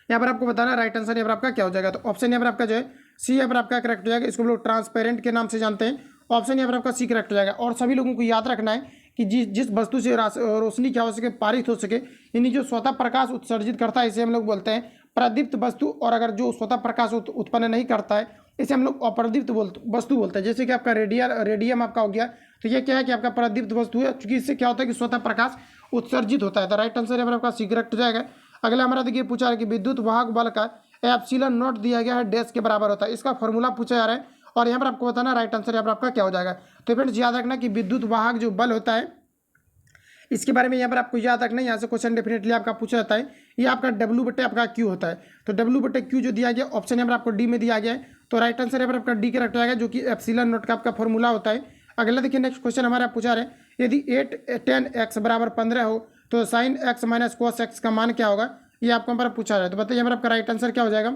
यहाँ पर आपको बताना राइट आंसर यहाँ पर आपका क्या हो जाएगा। तो ऑप्शन यहाँ पर आपका जो है सी यहाँ पर आपका करेक्ट हो जाएगा। इसको हम लोग ट्रांसपेरेंट के नाम से जानते हैं। ऑप्शन यहाँ पर आपका सी करेक्ट हो जाएगा। और सभी लोगों को याद रखना है कि जिस वस्तु से रोशनी क्या हो सके, पारित हो सके, यानी जो स्वतः प्रकाश उत्सर्जित करता है, इसे हम लोग बोलते हैं प्रदीप्त वस्तु। और अगर जो स्वतः प्रकाश उत्पन्न नहीं करता है, इसे हम लोग अप्रदीप्त वस्तु बोलते हैं। जैसे कि आपका रेडियम आपका हो गया, तो ये क्या है कि आपका प्रदीप्त वस्तु है, क्योंकि इससे क्या होता है कि स्वतः प्रकाश उत्सर्जित होता है। तो राइट आंसर यहाँ पर आपका सी करेक्ट हो जाएगा। अगला हमारा देखिए पूछा है कि विद्युत वाहक बल का एप्सिलॉन नॉट दिया गया है डैश के बराबर होता है। इसका फॉर्मूला पूछा जा रहा है और यहाँ पर आपको बताना राइट आंसर यहाँ पर आपका क्या हो जाएगा। तो फ्रेंड्स याद रखना कि विद्युत वाहक जो बल होता है, इसके बारे में यहाँ पर आपको याद रखना है। यहाँ से क्वेश्चन डेफिनेटली आपका पूछा जाता है। ये आपका डब्ल्यू बटे आपका क्यू होता है। तो डब्ल्यू बटे क्यू जो दिया गया, ऑप्शन यहाँ पर आपको डी में दिया गया है। तो राइट आंसर यहाँ पर आपका डी करेक्ट हो जाएगा, जो कि एप्सिलॉन नॉट का आपका फॉर्मूला होता है। अगला देखिए नेक्स्ट क्वेश्चन हमारा पूछा रहे, यदि 8 10 x बराबर 15 हो तो sine x minus cos x का मान क्या होगा, ये आपको यहाँ पर पूछा रहा है। तो बताइए यहाँ पर आपका राइट आंसर क्या हो जाएगा।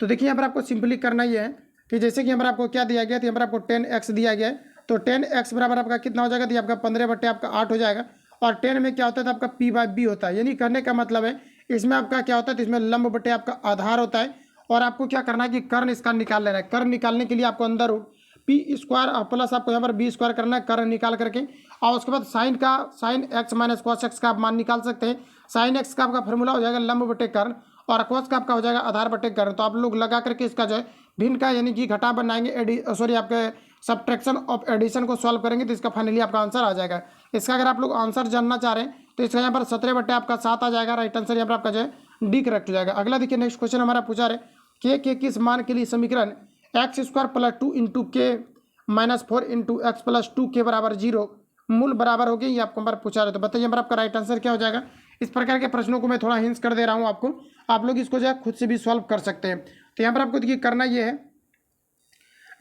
तो देखिए यहाँ पर आपको सिंपली करना ये है कि जैसे कि यहाँ पर आपको क्या दिया गया, तो यहाँ पर आपको 10x दिया गया है। तो 10x बराबर आपका कितना हो जाएगा, तो आपका 15 बटे आपका 8 हो जाएगा। और 10 में क्या होता है, तो आपका p/b होता है। यानी कहने का मतलब है इसमें आपका क्या होता है, तो इसमें लंब बटे आपका आधार होता है। और आपको क्या करना है कि कर्ण इसका निकाल लेना है। कर्ण निकालने के लिए आपको अंदर रूट p² प्लस आपको यहाँ पर b² करना है, कर्ण निकाल करके। और उसके बाद sine x minus cos x का आप मान निकाल सकते हैं। साइन x का आपका फॉर्मूला हो जाएगा लंब बटे कर्ण, और कॉस का आपका हो जाएगा आधार बटे कर्ण। तो आप लोग लगा करके इसका जो है भिन्न का यानी कि घटा बनाएंगे, आपके सब्ट्रैक्शन ऑफ एडिशन को सॉल्व करेंगे, तो इसका फाइनली आपका आंसर आ जाएगा। इसका अगर आप लोग आंसर जानना चाह रहे हैं तो इसका यहाँ पर 17 बटे आपका 7 आ जाएगा। राइट आंसर यहाँ पर आपका जो है डी करेक्ट हो जाएगा। अगला देखिए नेक्स्ट क्वेश्चन हमारा पूछा रहे के किस मान के लिए समीकरण x² + 2 × k - 4 × x + 2 के बराबर 0 मूल बराबर हो गई, ये आपको हमारा पूछा रहे। तो बताइए यहाँ पर आपका राइट आंसर क्या हो जाएगा। इस प्रकार के प्रश्नों को मैं थोड़ा हिंस कर दे रहा हूँ आपको, आप लोग इसको जो है खुद से भी सॉल्व कर सकते हैं। तो यहाँ पर आपको देखिए करना ये है,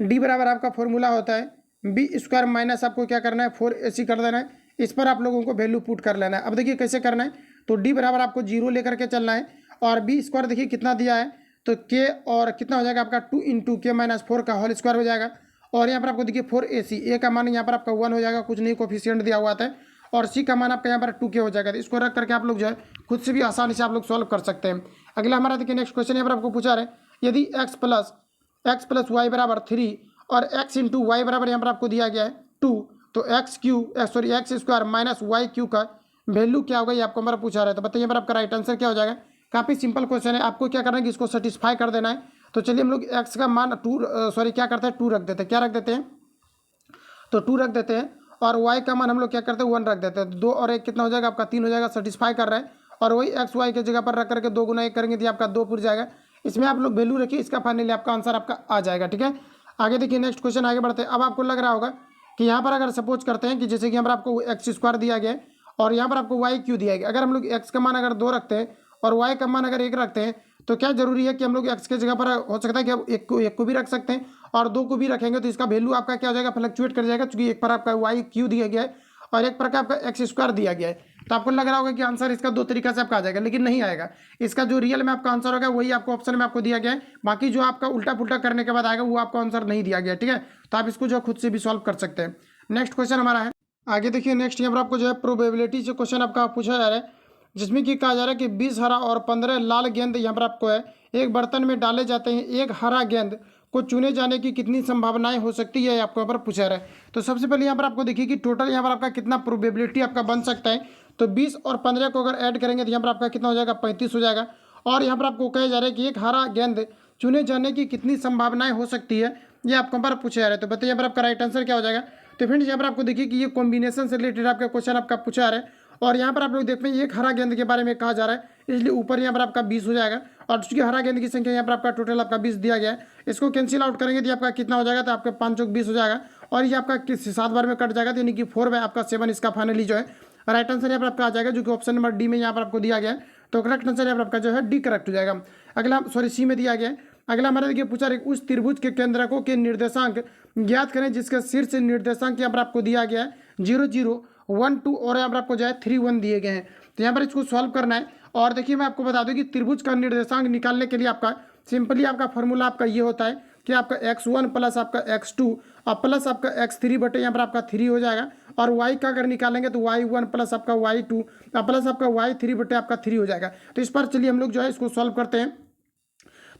डी बराबर आपका फॉर्मूला होता है b² माइनस आपको क्या करना है 4ac कर देना है। इस पर आप लोगों को वैल्यू पुट कर लेना है। अब देखिए कैसे करना है, तो डी बराबर आपको 0 लेकर के चलना है, और b² देखिए कितना दिया है, तो k और कितना हो जाएगा आपका 2 × k - 4 का होल स्क्वायर हो जाएगा। और यहाँ पर आपको देखिए 4ac, a का मान यहाँ पर आपका 1 हो जाएगा, कुछ नहीं कोफिशिएंट दिया हुआ था, और c का मान आपका यहाँ पर 2k हो जाएगा। तो इसको रख करके आप लोग जो है खुद से भी आसानी से आप लोग सॉल्व कर सकते हैं। अगला हमारा देखिए नेक्स्ट क्वेश्चन यहाँ पर आपको पूछा रहे, यदि x + y बराबर 3 और x × y बराबर यहाँ पर आपको दिया गया है 2, तो x² माइनस y³ का वैल्यू क्या होगा, ये आपको हमारा पूछा रहा है। तो बताइए यहाँ पर आपका राइट आंसर क्या हो जाएगा। काफ़ी सिंपल क्वेश्चन है, आपको क्या करना है कि इसको सेटिस्फाई कर देना है। तो चलिए हम लोग x का मान 2 क्या करते हैं 2 रख देते हैं, क्या रख देते हैं, तो 2 रख देते हैं, और y का मान हम लोग क्या करते हैं 1 रख देते हैं। तो 2 और 1 कितना हो जाएगा आपका 3 हो जाएगा, सेटिस्फाई कर रहा है। और वही x y की जगह पर रख करके 2 × 1 करेंगे तो आपका 2 पुर जाएगा। इसमें आप लोग वैल्यू रखिए, इसका फाइनली आपका आंसर आपका आ जाएगा। ठीक है, आगे देखिए नेक्स्ट क्वेश्चन आगे बढ़ते हैं। अब आपको लग रहा होगा कि यहाँ पर अगर सपोज करते हैं कि जैसे कि यहाँ पर आपको x² दिया गया है और यहाँ पर आपको y³ दिया गया, अगर हम लोग x का मान अगर 2 रखते हैं और y का मान अगर 1 रखते हैं, तो क्या जरूरी है कि हम लोग x की जगह पर हो सकता है कि अब एक को भी रख सकते हैं और 2 को भी रखेंगे, तो इसका वैल्यू आपका क्या हो जाएगा, फ्लक्चुएट कर जाएगा, क्योंकि एक पर आपका y³ दिया गया है और एक पर आपका x² दिया गया है। तो आपको लग रहा होगा कि आंसर इसका 2 तरीका से आपका आ जाएगा, लेकिन नहीं आएगा। इसका जो रियल में आपका आंसर होगा वही आपको ऑप्शन में आपको दिया गया है, बाकी जो आपका उल्टा पुल्टा करने के बाद आएगा वो आपको आंसर नहीं दिया गया। ठीक है, तो आप इसको जो खुद से भी सॉल्व कर सकते हैं। नेक्स्ट क्वेश्चन हमारा है, आगे देखिए नेक्स्ट यहाँ पर आपको जो है प्रोबेबिलिटी से क्वेश्चन आपका पूछा जा रहा है, जिसमें कि कहा जा रहा है कि 20 हरा और 15 लाल गेंद यहाँ पर आपको है एक बर्तन में डाले जाते हैं, एक हरा गेंद को चुने जाने की कितनी संभावनाएं हो सकती है, आपको यहाँ पर पूछा रहा है। तो सबसे पहले यहाँ पर आपको देखिए कि टोटल यहाँ पर आपका कितना प्रोबेबिलिटी आपका बन सकता है। तो 20 और 15 को अगर ऐड करेंगे तो यहाँ पर आपका कितना हो जाएगा 35 हो जाएगा। और यहाँ पर आपको कहा जा रहा है कि एक हरा गेंद चुने जाने की कितनी संभावनाएं हो सकती है, ये आपको यहाँ पर पूछा जा रहा है। तो बताइए यहाँ पर आपका राइट आंसर क्या हो जाएगा। तो फ्रेंड्स यहाँ पर आपको देखिए कि ये कॉम्बिनेशन से रिलेटेड आपका क्वेश्चन आपका पूछा रहा है, और यहाँ पर आप लोग देख रहे हैं एक हरा गेंद के बारे में कहा जा रहा है, इसलिए ऊपर यहाँ पर आपका 20 हो जाएगा। और चूंकि हरा गेंद की संख्या यहाँ पर आपका टोटल आपका 20 दिया गया है, इसको कैंसिल आउट करेंगे तो आपका कितना हो जाएगा, तो आपका 5 × 20 हो जाएगा, और ये आपका 7 बार में कट जाएगा, तो यानी कि 4 बाय आपका 7 इसका फाइनली जो है राइट आंसर यहाँ पर आपका आ जाएगा, जो कि ऑप्शन नंबर डी में यहाँ पर आपको दिया गया है। तो करेक्ट आंसर यहाँ पर आपका जो है डी करेक्ट हो जाएगा। अगला सी में दिया गया है। अगला हमारे देखिए पूछा उस त्रिभुज के केंद्रकों के निर्देशांक ज्ञात करें जिसके शीर्ष निर्देशांक यहाँ पर आपको दिया गया है 0 0 1 2 और यहाँ पर आपको जो है 3 1 दिए गए हैं। तो यहाँ पर इसको सॉल्व करना है। और देखिए मैं आपको बता दूं कि त्रिभुज का निर्देशांक निकालने के लिए आपका सिंपली आपका फॉर्मूला आपका ये होता है कि आपका x1 प्लस आपका x2 और प्लस आपका x3 बटे यहाँ पर आपका 3 हो जाएगा, और वाई का अगर निकालेंगे तो y1 प्लस आपका y2 प्लस आपका y3 बटे आपका 3 हो जाएगा। तो इस पर चलिए हम लोग जो है इसको सॉल्व करते हैं।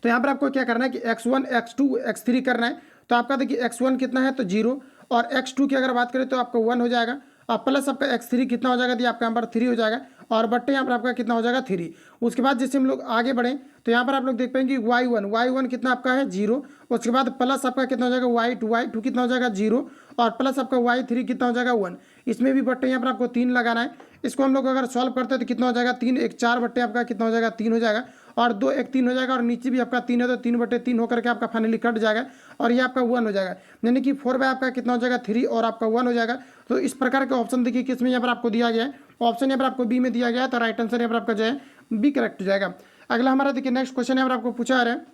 तो यहाँ पर आपको क्या करना है कि x1 x2 x3 करना है। तो आपका देखिए x1 कितना है तो 0 और x2 की अगर बात करें तो आपका 1 हो जाएगा और प्लस आपका x3 कितना हो जाएगा, आपका यहाँ पर 3 हो जाएगा और बट्टे यहाँ पर आपका कितना हो जाएगा 3। उसके बाद जैसे हम लोग आगे बढ़ें तो यहाँ पर आप लोग देख पाएंगे y1 कितना आपका है 0। उसके बाद प्लस आपका कितना हो जाएगा y2 कितना हो जाएगा 0 और प्लस आपका y3 कितना हो जाएगा 1। इसमें भी बट्टे यहाँ पर आपको 3 लगाना है। इसको हम लोग अगर सॉल्व करते हैं तो कितना हो जाएगा 3 1 4 बट्टे आपका कितना हो जाएगा 3 हो जाएगा और 2 1 3 हो जाएगा और नीचे भी आपका 3 है तो 3 बटे 3 होकर के आपका फाइनली कट जाएगा और ये आपका 1 हो जाएगा। यानी कि 4 बाय आपका कितना हो जाएगा 3 और आपका 1 हो जाएगा। तो इस प्रकार के ऑप्शन देखिए किस में यहाँ पर आपको दिया गया है, ऑप्शन यहाँ पर आपको बी में दिया गया है। तो राइट आंसर यहाँ पर आपका जो है बी करेक्ट हो जाएगा। अगला हमारा देखिए नेक्स्ट क्वेश्चन यहाँ पर आपको पूछा जा रहा है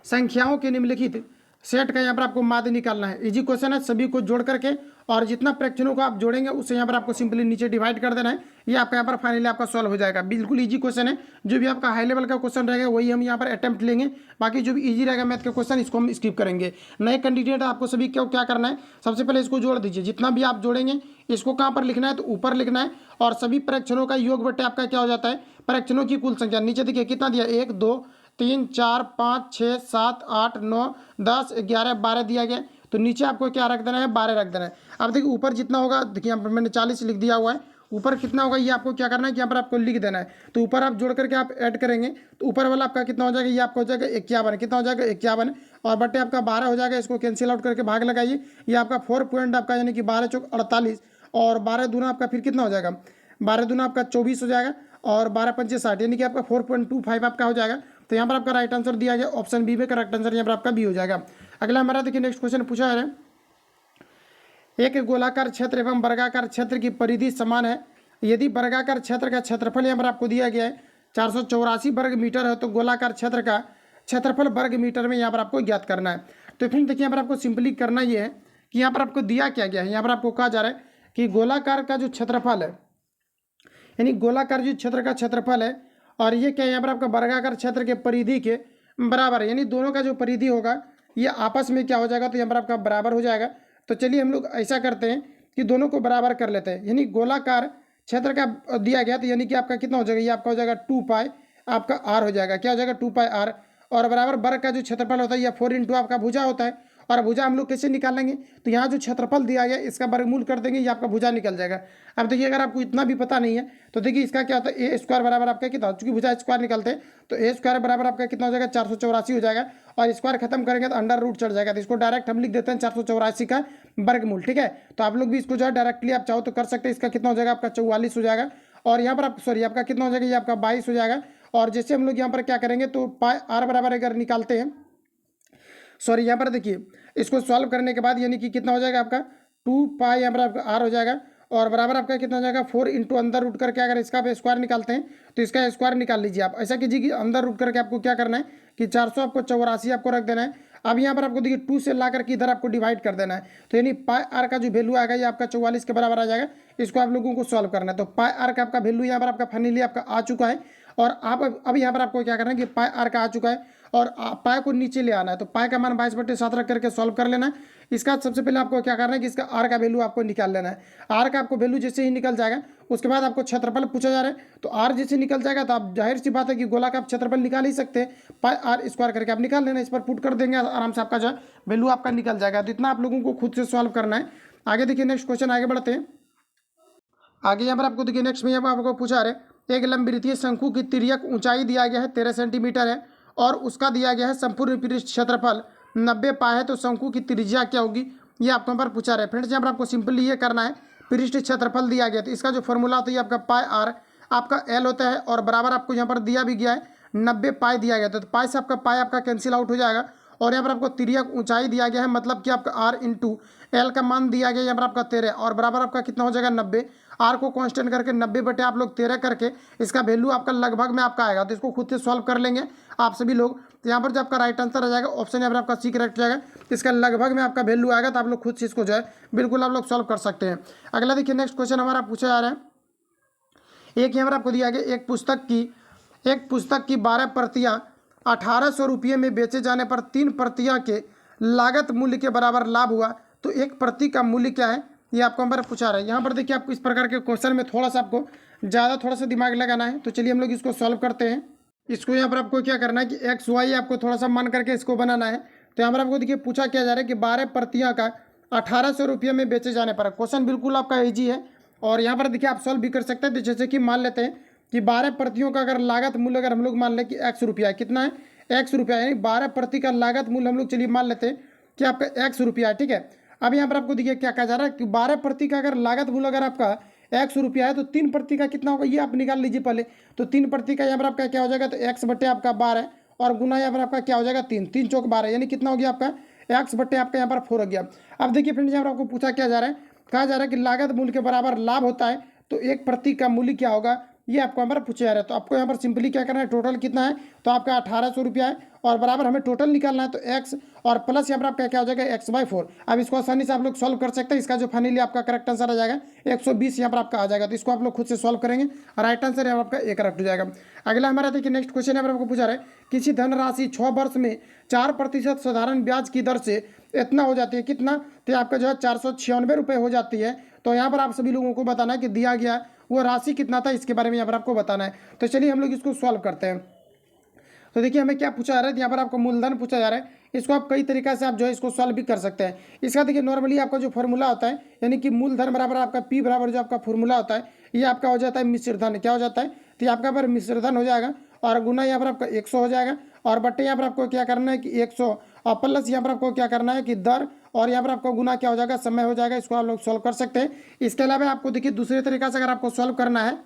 संख्याओं के निम्नलिखित सेट का यहाँ पर आपको माध्य निकालना है। इजी क्वेश्चन है, सभी को जोड़ करके और जितना फ्रैक्शनों को आप जोड़ेंगे उससे यहाँ पर आपको सिंपली नीचे डिवाइड कर देना है। ये आपका यहाँ पर फाइनली आपका सॉल्व हो जाएगा। बिल्कुल इजी क्वेश्चन है, जो भी आपका हाई लेवल का क्वेश्चन रहेगा वही हम यहाँ पर अटेम्प्ट लेंगे। बाकी जो भी इजी रहेगा मैथ का क्वेश्चन इसको हम स्किप करेंगे। नए कैंडिडेट आपको सभी को क्या करना है, सबसे पहले इसको जोड़ दीजिए। जितना भी आप जोड़ेंगे इसको कहाँ पर लिखना है तो ऊपर लिखना है और सभी फ्रैक्शनों का योग बटे आपका क्या हो जाता है फ्रैक्शनों की कुल संख्या। नीचे देखिए कितना दिया 1 2 3 4 5 6 7 8 9 10 11 12 दिया गया। तो नीचे आपको क्या रख देना है 12 रख देना है। अब देखिए ऊपर जितना होगा, देखिए यहाँ पर मैंने 40 लिख दिया हुआ है, ऊपर कितना होगा ये आपको क्या करना है कि यहाँ पर आपको लिख देना है। तो ऊपर आप जोड़ करके आप ऐड करेंगे तो ऊपर वाला आपका कितना हो जाएगा, ये आपका हो जाएगा 51। कितना हो जाएगा 51 और बटे आपका 12 हो जाएगा। इसको कैंसिल आउट करके भाग लगाइए, ये आपका 4 पॉइंट आपका यानी कि 12 चौक 48 और 12 दूना आपका फिर कितना हो जाएगा 12 दूना आपका 24 हो जाएगा और 12 पंचे 60 यानी कि आपका 4.25 आपका हो जाएगा। तो यहाँ पर आपका राइट आंसर दिया गया ऑप्शन बी में, करेक्ट आंसर यहाँ पर आपका बी हो जाएगा। अगला हमारा देखिए नेक्स्ट क्वेश्चन पूछा है एक गोलाकार क्षेत्र एवं वर्गाकार क्षेत्र की परिधि समान है। यदि वर्गाकार क्षेत्र का क्षेत्रफल यहाँ पर आपको दिया गया है 484 वर्ग मीटर है तो गोलाकार क्षेत्र का क्षेत्रफल वर्ग मीटर में यहाँ पर आपको ज्ञात करना है। तो फिर देखिए यहाँ पर आपको सिंपली करना ये है कि यहाँ पर आपको दिया क्या गया है, यहाँ पर आपको कहा जा रहा है कि गोलाकार का जो क्षेत्रफल है यानी गोलाकार जो क्षेत्र का क्षेत्रफल है और ये क्या है यहाँ पर आपका वर्गाकार क्षेत्र के परिधि के बराबर है। यानी दोनों का जो परिधि होगा ये आपस में क्या हो जाएगा तो यहाँ पर आपका बराबर हो जाएगा। तो चलिए हम लोग ऐसा करते हैं कि दोनों को बराबर कर लेते हैं। यानी गोलाकार क्षेत्र का दिया गया तो यानी कि आपका कितना हो जाएगा, ये आपका हो जाएगा 2 पाई आपका आर हो जाएगा। क्या हो जाएगा 2 पाई आर और बराबर वर्ग का जो क्षेत्रफल होता है यह 4 इंटू आपका भुजा होता है। और भुजा हम लोग कैसे निकालेंगे तो यहाँ जो क्षेत्रफल दिया गया इसका वर्गमूल कर देंगे, ये आपका भुजा निकल जाएगा। अब देखिए अगर आपको इतना भी पता नहीं है तो देखिए इसका क्या होता है ए स्क्वायर बराबर आपका कितना, चूंकि भुजा स्क्वायर निकलते हैं तो ए स्क्वायर बराबर आपका कितना हो जाएगा 484 हो जाएगा और स्क्वायर खत्म करेंगे तो अंडर रूट चढ़ जाएगा। तो इसको डायरेक्ट हम लिख देते हैं 484 का वर्गमूल। ठीक है, तो आप लोग भी इसको जो है डायरेक्टली आप चाहो तो कर सकते हैं। इसका कितना हो जाएगा आपका 44 हो जाएगा और यहाँ पर आप सॉरी आपका कितना हो जाएगा ये आपका 22 हो जाएगा। और जैसे हम लोग यहाँ पर क्या करेंगे तो पाई आर बराबर अगर निकालते हैं, सॉरी यहाँ पर देखिए इसको सॉल्व करने के बाद यानी कि कितना हो जाएगा आपका 2 पाई यहाँ पर आपका आर हो जाएगा और बराबर आपका कितना हो जाएगा 4 इंटू अंदर रूट करके अगर इसका आप स्क्वायर निकालते हैं तो इसका स्क्वायर निकाल लीजिए। आप ऐसा कीजिए कि अंदर रूट करके आपको क्या करना है कि 400 आपको 84 आपको रख देना है। अब यहाँ पर आपको देखिए 2 से ला करके इधर आपको डिवाइड कर देना है। तो यानी पाई आर का जो वैल्यू आएगा ये आपका 44 के बराबर आ जाएगा। इसको आप लोगों को सॉल्व करना है। तो पाई आर का आपका वैल्यू यहाँ पर आपका फाइनली आपका आ चुका है और आप अब यहाँ पर आपको क्या करना है कि पाई आर का आ चुका है और पाई को नीचे ले आना है। तो पाई का मान 22/7 रख करके सॉल्व कर लेना है। इसका सबसे पहले आपको क्या करना है कि इसका आर का वैल्यू आपको निकाल लेना है। आर का आपको वैल्यू जैसे ही निकल जाएगा उसके बाद आपको क्षेत्रफल पूछा जा रहा है तो आर जैसे निकल जाएगा तो आप जाहिर सी बात है कि गोला का आप क्षेत्रफल निकाल ही सकते हैं। पाई आर स्क्वायर करके आप निकाल लेना, इस पर पुट कर देंगे आराम से आपका जो है वैल्यू आपका निकल जाएगा। तो इतना आप लोगों को खुद से सॉल्व करना है। आगे देखिए नेक्स्ट क्वेश्चन आगे बढ़ते हैं। आगे यहाँ पर आपको देखिए नेक्स्ट में आपको पूछा रहे एक लंबवृत्तीय शंकु की तिर्यक ऊंचाई दिया गया है 13 सेंटीमीटर है और उसका दिया गया है संपूर्ण पृष्ठ क्षेत्रफल 90 पाई है। तो शंकु की त्रिज्या क्या होगी ये आपको यहाँ पर पूछा रहे। फ्रेंड्स यहाँ पर आपको सिंपली ये करना है, पृष्ठ क्षेत्रफल दिया गया तो इसका जो फॉर्मूला होता है आपका पाई आर आपका एल होता है और बराबर आपको यहाँ पर दिया भी गया है 90 पाई दिया गया था। तो पाई से आपका पाई आपका कैंसिल आउट हो जाएगा और यहाँ पर आपको तिर्यक ऊंचाई दिया गया है मतलब कि आपका आर इंटू एल का मान दिया गया यहाँ पर आपका 13 और बराबर आपका कितना हो जाएगा 90। आर को कांस्टेंट करके 90 बटे आप लोग 13 करके इसका वैल्यू आपका लगभग में आपका आएगा। तो इसको खुद से सॉल्व कर लेंगे आप सभी लोग। तो यहाँ पर जो आपका राइट आंसर आ जाएगा ऑप्शन यहाँ पर आपका सी करेक्ट हो जाएगा। इसका लगभग में आपका वैल्यू आएगा तो आप लोग खुद से इसको जो है बिल्कुल आप लोग सॉल्व कर सकते हैं। अगला देखिए नेक्स्ट क्वेश्चन हमारा पूछा जा रहा है। एक यहाँ पर आपको दिया गया एक पुस्तक की 12 प्रतियाँ 1800 रुपये में बेचे जाने पर 3 प्रतियाँ के लागत मूल्य के बराबर लाभ हुआ तो एक प्रति का मूल्य क्या है ये आपको यहाँ पर पूछा रहा है। यहाँ पर देखिए आपको इस प्रकार के क्वेश्चन में थोड़ा सा आपको ज़्यादा थोड़ा सा दिमाग लगाना है। तो चलिए हम लोग इसको सॉल्व करते हैं। इसको यहाँ पर आपको क्या करना है कि एक्स वाई आपको थोड़ा सा मान करके इसको बनाना है। तो यहाँ पर आपको देखिए पूछा क्या जा रहा है कि 12 प्रतियाँ का 1800 रुपये में बेचे जाने पर। क्वेश्चन बिल्कुल आपका ईजी है और यहाँ पर देखिए आप सॉल्व भी कर सकते हैं। तो जैसे कि मान लेते हैं कि 12 प्रतियों का अगर लागत मूल्य अगर हम लोग मान लें कि एक्स रुपया है, कितना है एक्स रुपया, यानी 12 प्रति का लागत मूल्य हम लोग चलिए मान लेते हैं कि आपका एक्स रुपया है, ठीक है। अब यहाँ पर आपको देखिए क्या कहा जा रहा है कि 12 प्रति का अगर लागत मूल्य अगर आपका एक्स रुपया है तो 3 प्रति का कितना होगा ये आप निकाल लीजिए पहले। तो 3 प्रति का यहाँ पर आपका क्या हो जाएगा, तो एक्स बटे आपका 12 और गुना यहाँ पर आपका क्या हो जाएगा 3, 3 चौक 12, यानी कितना हो गया आपका एक्स बटे आपका यहाँ पर 4 हो गया। अब देखिए फ्रेंड्स यहाँ पर आपको पूछा क्या जा रहा है, कहा जा रहा है कि लागत मूल्य के बराबर लाभ होता है तो 1 प्रति का मूल्य क्या होगा, ये आपको यहाँ पर पूछा जा रहा है। तो आपको यहाँ पर सिंपली क्या करना है, टोटल कितना है तो आपका 1800 रुपया है और बराबर हमें टोटल निकालना है तो एक्स और प्लस यहाँ पर आपका क्या हो जाएगा x/4। अब इसको आसानी से आप लोग सॉल्व कर सकते हैं। इसका जो फाइनली आपका करेक्ट आंसर आ जाएगा 120 यहाँ पर आपका आ जाएगा। तो इसको आप लोग खुद से सॉल्व करेंगे और राइट आंसर यहाँ आपका एक करेक्ट हो जाएगा। अगला हमारा देखिए नेक्स्ट क्वेश्चन यहाँ पर आपको पूछा रहा है किसी धनराशि 6 वर्ष में 4% साधारण ब्याज की दर से इतना हो जाती है, कितना, तो आपका जो है 496 रुपये हो जाती है। तो यहाँ पर आप सभी लोगों को बताना है कि दिया गया वो राशि कितना था, इसके बारे में यहाँ पर आपको बताना है। तो चलिए हम लोग इसको सॉल्व करते हैं। तो देखिए हमें क्या पूछा जा रहा है, यहाँ पर आपको मूलधन पूछा जा रहा है। इसको आप कई तरीका से आप जो है इसको सॉल्व भी कर सकते हैं। इसका देखिए नॉर्मली आपका जो फॉर्मूला होता है यानी कि मूलधन बराबर आपका पी बराबर जो आपका फॉर्मूला होता है ये आपका हो जाता है मिश्र धन, क्या हो जाता है, तो ये आपका पर मिश्र धन हो जाएगा और गुना यहाँ पर आपका 100 हो जाएगा और बट्टे यहाँ पर आपको क्या करना है कि 100 और प्लस यहाँ पर आपको क्या करना है कि दर और यहाँ पर आपका गुना क्या हो जाएगा समय हो जाएगा। इसको आप लोग सॉल्व कर सकते हैं। इसके अलावा आपको देखिए दूसरे तरीका से अगर आपको सॉल्व करना है,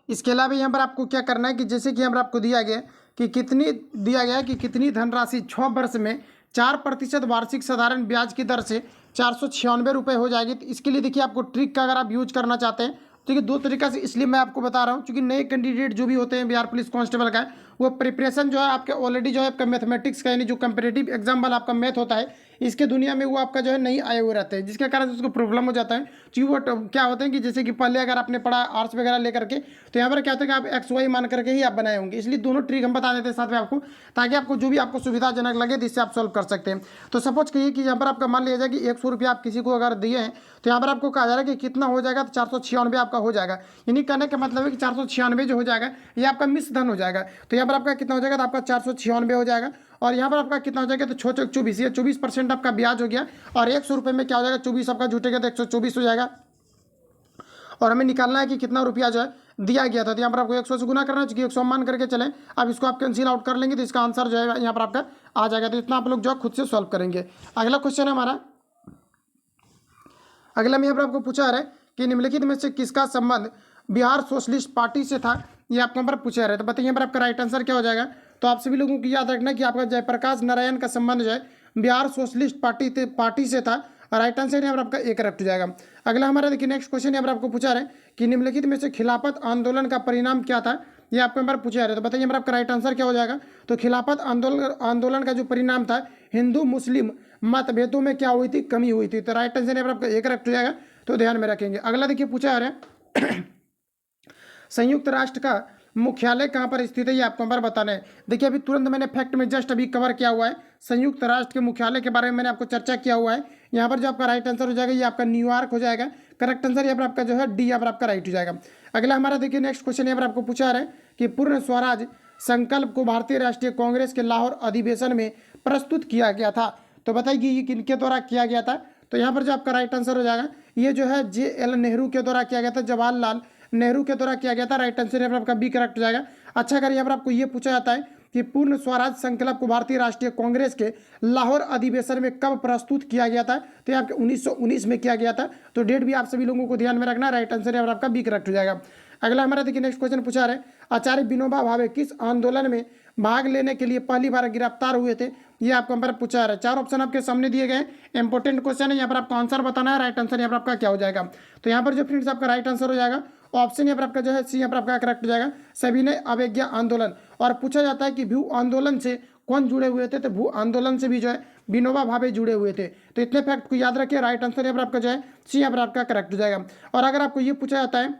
इसके अलावा यहाँ पर आपको क्या करना है कि जैसे कि यहाँ पर आपको दिया गया कि कितनी दिया गया है कि कितनी धनराशि 6 वर्ष में 4% वार्षिक साधारण ब्याज की दर से 496 रुपये हो जाएगी। तो इसके लिए देखिए आपको ट्रिक का अगर आप यूज करना चाहते हैं तो ये 2 तरीका से इसलिए मैं आपको बता रहा हूँ क्योंकि नए कैंडिडेट जो भी होते हैं बिहार पुलिस कांस्टेबल का वो प्रिपरेशन जो है आपके ऑलरेडी जो है आपका मैथमेटिक्स का यानी जो कंपेटिटिव एग्जाम वाला आपका मैथ होता है इसके दुनिया में वो आपका जो है नहीं आए हुए रहते हैं, जिसके कारण उसको प्रॉब्लम हो जाता है। क्योंकि वो क्या होते हैं कि जैसे कि पहले अगर आपने पढ़ा आर्ट्स वगैरह लेकर के तो यहाँ पर क्या होता है कि आप एक्स वाई मान करके ही आप बनाए होंगे। इसलिए दोनों ट्रिक हम बता देते हैं साथ में आपको, ताकि आपको जो भी आपको सुविधाजनक लगे जिससे आप सॉल्व कर सकते हैं। तो सपोज कहिए कि यहाँ पर आपका मान लिया जाए कि 100 रुपया आप किसी को अगर दिए हैं तो यहाँ पर आपको कहा जा रहा है कि कितना हो जाएगा, तो 496 आपका हो जाएगा। यानी कहने का मतलब है कि 496 जो हो जाएगा ये आपका मिश्र धन हो जाएगा। तो यहाँ पर आपका कितना हो जाएगा, तो आपका 496 हो जाएगा और यहाँ पर आपका कितना हो जाएगा, तो 24, ये 24% आपका ब्याज हो गया और 100 रुपये में क्या हो जाएगा 24 आपका जुटेगा तो 124 हो जाएगा। और हमें निकालना है कि कितना रुपया जो है दिया गया था। तो यहाँ पर आपको 100 से गुना करना है, चूँकि 100 मान करके चलें। अब इसको आप कैंसिल आउट कर लेंगे तो इसका आंसर जो है यहाँ पर आपका आ जाएगा। तो इतना आप लोग जो है खुद से सॉल्व करेंगे। अगला क्वेश्चन है हमारा, अगला में यहाँ पर आपको पूछा है कि निम्नलिखित में से किसका संबंध बिहार सोशलिस्ट पार्टी से था, ये आपको यहाँ पर पूछा रहे। तो बताइए यहाँ पर आपका राइट आंसर क्या हो जाएगा। तो आप सभी लोगों को याद रखना कि आपका जयप्रकाश नारायण का संबंध जो है बिहार सोशलिस्ट पार्टी से था। राइट आंसर यहाँ पर आपका एक करेक्ट हो जाएगा। अगला हमारा देखिए नेक्स्ट क्वेश्चन यहाँ पर आपको पूछा रहे कि निम्नलिखित में से खिलाफत आंदोलन का परिणाम क्या था, ये आपको यहाँ पर पूछा रहे। तो बताइए यहाँ पर आपका राइट आंसर क्या हो जाएगा। तो खिलाफत आंदोलन का जो परिणाम था हिंदू मुस्लिम मतभेदों में क्या हुई थी, कमी हुई थी। तो राइट आंसर यहाँ पर आपका एक करेक्ट हो जाएगा, तो ध्यान में रखेंगे। अगला देखिए पूछा आ रहा है संयुक्त राष्ट्र का मुख्यालय कहाँ पर स्थित है, ये आपको हमारा बताना है। देखिए अभी तुरंत मैंने फैक्ट में जस्ट अभी कवर किया हुआ है, संयुक्त राष्ट्र के मुख्यालय के बारे में मैंने आपको चर्चा किया हुआ है। यहाँ पर जो आपका राइट आंसर हो जाएगा ये आपका न्यूयॉर्क हो जाएगा। करेक्ट आंसर यहाँ पर आपका जो है डी यहाँ पर आपका राइट हो जाएगा। अगला हमारा देखिए नेक्स्ट क्वेश्चन यहाँ पर आपको पूछा रहा है कि पूर्ण स्वराज संकल्प को भारतीय राष्ट्रीय कांग्रेस के लाहौर अधिवेशन में प्रस्तुत किया गया था। तो बताइए ये किनके द्वारा किया गया था। तो यहाँ पर जो आपका राइट आंसर हो जाएगा ये जो है JL नेहरू के द्वारा किया गया था, जवाहरलाल नेहरू के द्वारा किया गया था। राइट आंसर यहाँ पर आपका बी करेक्ट हो जाएगा। अच्छा अगर यहाँ पर आपको ये पूछा जाता है कि पूर्ण स्वराज संकल्प को भारतीय राष्ट्रीय कांग्रेस के लाहौर अधिवेशन में कब प्रस्तुत किया गया था, तो ये आपके 1919 में किया गया था। तो डेट भी आप सभी लोगों को ध्यान में रखना। राइट आंसर यहाँ पर आपका बी करेक्ट हो जाएगा। अगला हमारा देखिए नेक्स्ट क्वेश्चन पूछा रहे आचार्य विनोबा भावे किस आंदोलन में भाग लेने के लिए पहली बार गिरफ्तार हुए थे, ये आपको यहाँ पर पूछा रहा है। 4 ऑप्शन आपके सामने दिए गए, इंपॉर्टेंट क्वेश्चन है, यहाँ पर आपको आंसर बताना है। राइट आंसर यहाँ पर आपका क्या हो जाएगा। तो यहाँ पर जो फ्रेंड्स आपका राइट आंसर हो जाएगा ऑप्शन यहाँ पर आपका जो है सी यहाँ पर आपका करेक्ट हो जाएगा, सविनय अवज्ञा आंदोलन। और पूछा जाता है कि भू आंदोलन से कौन जुड़े हुए थे, तो भू आंदोलन से भी जो है विनोबा भावे जुड़े हुए थे। तो इतने फैक्ट को याद रखिए। राइट आंसर यहाँ पर आपका जो है सी यहाँ पर आपका करेक्ट हो जाएगा। और अगर आपको ये पूछा जाता है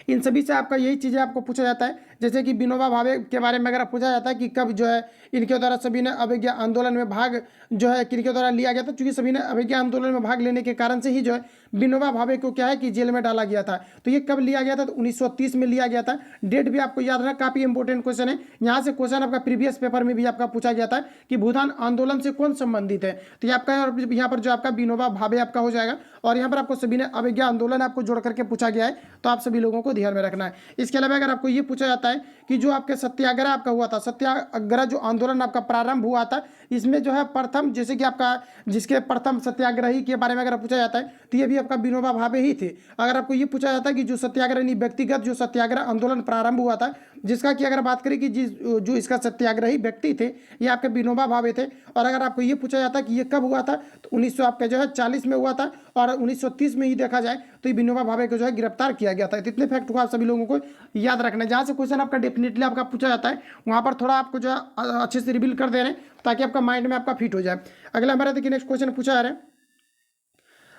इन सभी से आपका यही चीज़ें आपको पूछा जाता है जैसे कि विनोबा भावे के बारे में अगर पूछा जाता है कि कब जो है इनके द्वारा सभी ने अवज्ञा आंदोलन में भाग जो है किनके द्वारा लिया गया था, क्योंकि सभी ने अवज्ञा आंदोलन में भाग लेने के कारण से ही जो है विनोबा भावे को क्या है कि जेल में डाला गया था। तो ये कब लिया गया था, तो 1930 में लिया गया था। डेट भी आपको याद रखना, काफी इंपॉर्टेंट क्वेश्चन है। यहाँ से क्वेश्चन आपका प्रीवियस पेपर में भी आपका पूछा गया था कि भूदान आंदोलन से कौन संबंधित है, तो ये आपका यहाँ पर जो आपका विनोबा भावे आपका हो जाएगा। और यहाँ पर आपको सभी ने अवज्ञा आंदोलन आपको जोड़ करके पूछा गया है, तो आप सभी लोगों को ध्यान में रखना है। इसके अलावा अगर आपको ये पूछा जाता है कि जो आपके सत्याग्रह आपका हुआ था, सत्याग्रह जो आंदोलन आपका प्रारंभ हुआ था, इसमें जो है प्रथम, जैसे कि आपका जिसके प्रथम सत्याग्रही के बारे में अगर पूछा जाता है तो ये भी आपका विनोबा भावे ही थे। अगर आपको ये पूछा जाता है कि जो सत्याग्रही व्यक्तिगत जो सत्याग्रह आंदोलन प्रारंभ हुआ था, जिसका कि अगर बात करें कि जो इसका सत्याग्रही व्यक्ति थे ये आपके विनोबा भावे थे। और अगर आपको ये पूछा जाता है कि ये कब हुआ था, तो 1900 आपका जो है 40 में हुआ था, और 1930 में ही देखा जाए तो ये विनोबा भावे को जो है गिरफ्तार किया गया था। इतने फैक्ट को आप सभी लोगों को याद रखना है। जहाँ से क्वेश्चन आपका डेफिनेटली आपका पूछा जाता है वहाँ पर थोड़ा आपको जो है अच्छे से रिवील कर दे रहे हैं ताकि आपका माइंड में आपका फिट हो जाए। अगला हमारा देखिए नेक्स्ट क्वेश्चन पूछा जा रहा है,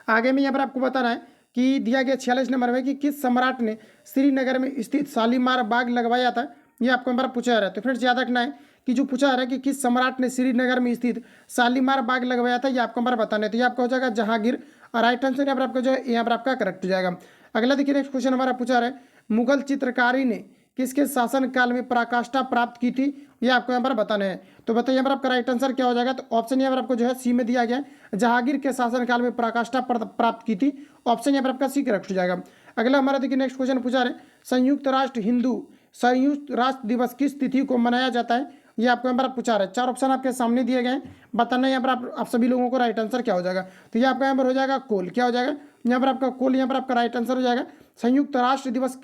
आगे में यहाँ पर आपको बताना है कि दिया गया 46 नंबर में कि किस सम्राट ने श्रीनगर में स्थित शालीमार बाग लगवाया था, ये आपको हमारा पूछा जा रहा है। तो फ्रेंड्स याद रखना है कि जो पूछा जा रहा है कि किस सम्राट ने श्रीनगर में स्थित शालीमार बाग लगवाया था, ये आपको हमारा बताना है। तो ये आपका हो जाएगा जहांगीर। राइट आंसर यहाँ पर आपका जो है यहाँ पर आपका करेक्ट हो जाएगा। अगला देखिए नेक्स्ट क्वेश्चन हमारा पूछा जा रहा है, मुगल चित्रकारी ने किसके शासन काल में पराकाष्ठा प्राप्त की थी, ये आपको यहाँ पर बताना है। तो बताइए यहाँ पर आपका राइट आंसर क्या हो जाएगा, तो ऑप्शन यहाँ पर आपको जो है सी में दिया गया है, जहांगीर के शासन काल में पराकाष्ठा प्राप्त की थी। ऑप्शन यहाँ पर आपका सी करेक्ट हो जाएगा। अगला हमारा देखिए नेक्स्ट क्वेश्चन पूछा रहे, संयुक्त राष्ट्र दिवस किस तिथि को मनाया जाता है, ये आपको यहाँ पर पूछा रहा है। 4 ऑप्शन आपके सामने दिए गए हैं, बताना यहाँ पर आप सभी लोगों को राइट आंसर क्या हो जाएगा। तो ये आपका यहाँ पर हो जाएगा कोल, क्या हो जाएगा यहाँ पर आपका कोल, यहाँ पर आपका राइट आंसर हो जाएगा। संयुक्त राष्ट्र दिवस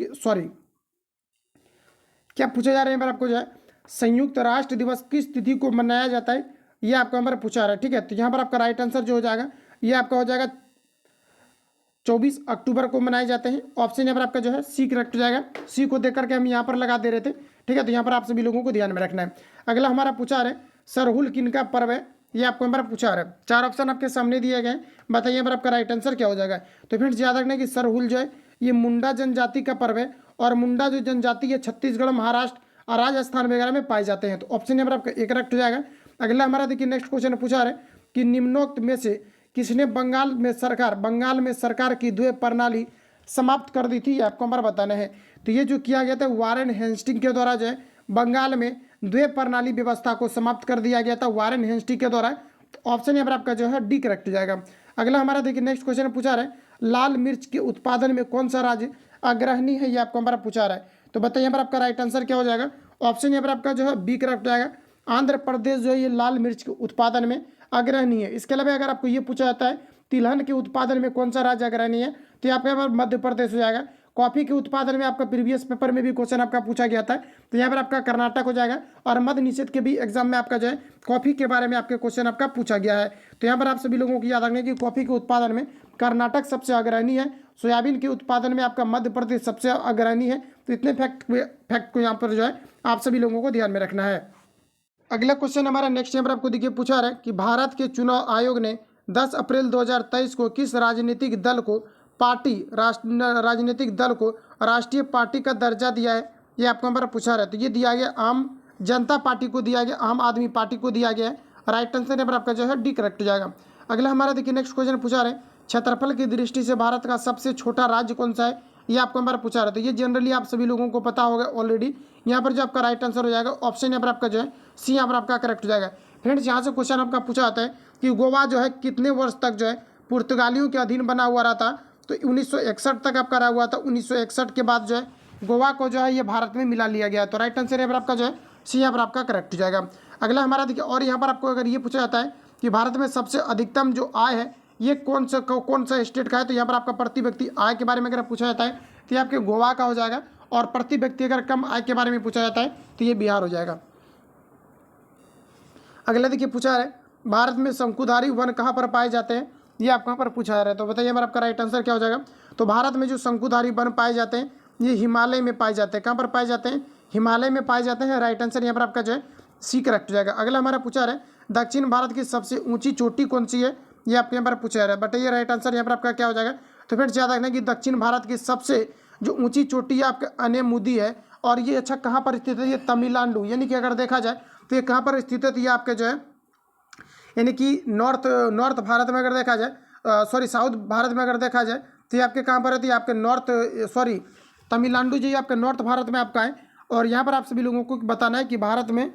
क्या पूछा जा रहा है यहाँ पर आपको जो है संयुक्त राष्ट्र दिवस किस तिथि को मनाया जाता है, ये आपको यहाँ पर पूछा रहा है। ठीक है, तो यहाँ पर आपका राइट आंसर जो हो जाएगा ये आपका हो जाएगा 24 अक्टूबर को मनाए जाते हैं। ऑप्शन यहाँ पर आपका जो है सी करेक्ट हो जाएगा। सी को देख करके हम यहाँ पर लगा दे रहे थे। ठीक है, तो यहाँ पर आप सभी लोगों को ध्यान में रखना है। अगला हमारा पूछा रहा है सरहुल किनका पर्व है, ये आपको यहाँ पर पूछा रहा है। 4 ऑप्शन आपके सामने दिए गए, बताइए यहाँ पर आपका राइट आंसर क्या हो जाएगा। तो फ्रेंड्स याद रखना कि सरहुल जो है ये मुंडा जनजाति का पर्व है, और मुंडा जो जनजाति है छत्तीसगढ़, महाराष्ट्र और राजस्थान वगैरह में पाए जाते हैं। तो ऑप्शन यहाँ पर आपका एक करेक्ट हो जाएगा। अगला हमारा देखिए नेक्स्ट क्वेश्चन पूछा रहा है कि निम्नोक्त में से किसने बंगाल में सरकार की द्वैत प्रणाली समाप्त कर दी थी, आपको हमारा बताना है। तो ये जो किया गया था वारेन हेस्टिंग के द्वारा जो है बंगाल में द्वैत प्रणाली व्यवस्था को समाप्त कर दिया गया था वारेन हेस्टिंग के द्वारा। तो ऑप्शन यहाँ पर आपका जो है डी करेक्ट हो जाएगा। अगला हमारा देखिए नेक्स्ट क्वेश्चन पूछा रहा है लाल मिर्च के उत्पादन में कौन सा राज्य अग्रणी है, ये आपको हमारा पूछा रहा है। तो बताइए यहाँ पर आपका राइट आंसर क्या हो जाएगा। ऑप्शन यहाँ पर आपका जो है बी करेक्ट हो जाएगा। आंध्र प्रदेश जो है ये लाल मिर्च के उत्पादन में अग्रणी है। इसके अलावा अगर आपको ये पूछा जाता है तिलहन के उत्पादन में कौन सा राज्य अग्रणी है, तो यहाँ पर मध्य प्रदेश हो जाएगा। कॉफी के उत्पादन में आपका प्रीवियस पेपर में भी क्वेश्चन आपका पूछा गया था, तो यहाँ पर आपका कर्नाटक हो जाएगा। और मध्य निषेध के भी एग्जाम में आपका जो है कॉफी के बारे में आपके क्वेश्चन आपका पूछा गया है। तो यहाँ पर आप सभी लोगों को याद रखना कि कॉफी के उत्पादन में कर्नाटक सबसे अग्रणी है, सोयाबीन के उत्पादन में आपका मध्य प्रदेश सबसे अग्रणी है। तो इतने फैक्ट को यहाँ पर जो है आप सभी लोगों को ध्यान में रखना है। अगला क्वेश्चन हमारा नेक्स्ट यहाँ पर आपको देखिए पूछा रहा है कि भारत के चुनाव आयोग ने 10 अप्रैल 2023 को किस राजनीतिक दल को राष्ट्रीय पार्टी का दर्जा दिया है, ये आपको हमारा पूछा रहा है। तो ये दिया गया आम जनता पार्टी को दिया गया, आम आदमी पार्टी को दिया गया है। राइट आंसर यहाँ पर आपका जो है डी करेक्ट हो जाएगा। अगला हमारा देखिए नेक्स्ट क्वेश्चन पूछा रहे हैं क्षेत्रफल की दृष्टि से भारत का सबसे छोटा राज्य कौन सा है, ये आपको हमारा पूछा रहा है। तो ये जनरली आप सभी लोगों को पता होगा ऑलरेडी। यहाँ पर जो आपका राइट आंसर हो जाएगा ऑप्शन यहाँ पर आपका जो है सी यहाँ पर आपका करेक्ट हो जाएगा। फ्रेंड्स यहाँ से क्वेश्चन आपका पूछा जाता है कि गोवा जो है कितने वर्ष तक जो है पुर्तगालियों के अधीन बना हुआ रहा था, तो 1961 तक आपका रहा हुआ था। 1961 के बाद जो है गोवा को जो है ये भारत में मिला लिया गया। तो राइट आंसर यहाँ पर आपका जो है सी यहाँ पर आपका करेक्ट हो जाएगा। अगला हमारा देखिए, और यहाँ पर आपको अगर ये पूछा जाता है कि भारत में सबसे अधिकतम जो आय है ये कौन सा स्टेट का है, तो यहाँ पर आपका प्रति व्यक्ति आय के बारे में अगर पूछा जाता है तो ये आपके गोवा का हो जाएगा। और प्रति व्यक्ति अगर कम आय के बारे में पूछा जाता है तो ये बिहार हो जाएगा। अगला देखिए पूछा है भारत में शंकुधारी वन कहाँ पर पाए जाते हैं, ये आपको यहाँ पर पूछा जा रहा है। तो बताइए हमारा आपका राइट आंसर क्या हो जाएगा। तो भारत में जो शंकुधारी वन पाए जाते हैं ये हिमालय में पाए जाते हैं। कहाँ पर पाए जाते हैं, हिमालय में पाए जाते हैं। राइट आंसर यहाँ पर आपका जो है सी करेक्ट हो जाएगा। अगला हमारा पूछा रहा है दक्षिण भारत की सबसे ऊंची चोटी कौन सी है, ये आपके यहाँ पर पूछा जा रहा है। बताइए राइट आंसर यहाँ पर आपका क्या हो जाएगा। तो फिर याद रखना कि दक्षिण भारत की सबसे जो ऊंची चोटी है आपका अनेमुदी है, और ये अच्छा कहाँ पर स्थित है, ये तमिलनाडु, यानी कि अगर देखा जाए तो ये कहाँ पर स्थित है, तो ये आपके जो है यानी कि नॉर्थ भारत में अगर देखा जाए, सॉरी साउथ भारत में अगर देखा जाए तो ये आपके कहाँ पर है, तो ये आपके तमिलनाडु जो ये आपके नॉर्थ भारत में आपका है। और यहाँ पर आप सभी लोगों को बताना है कि भारत में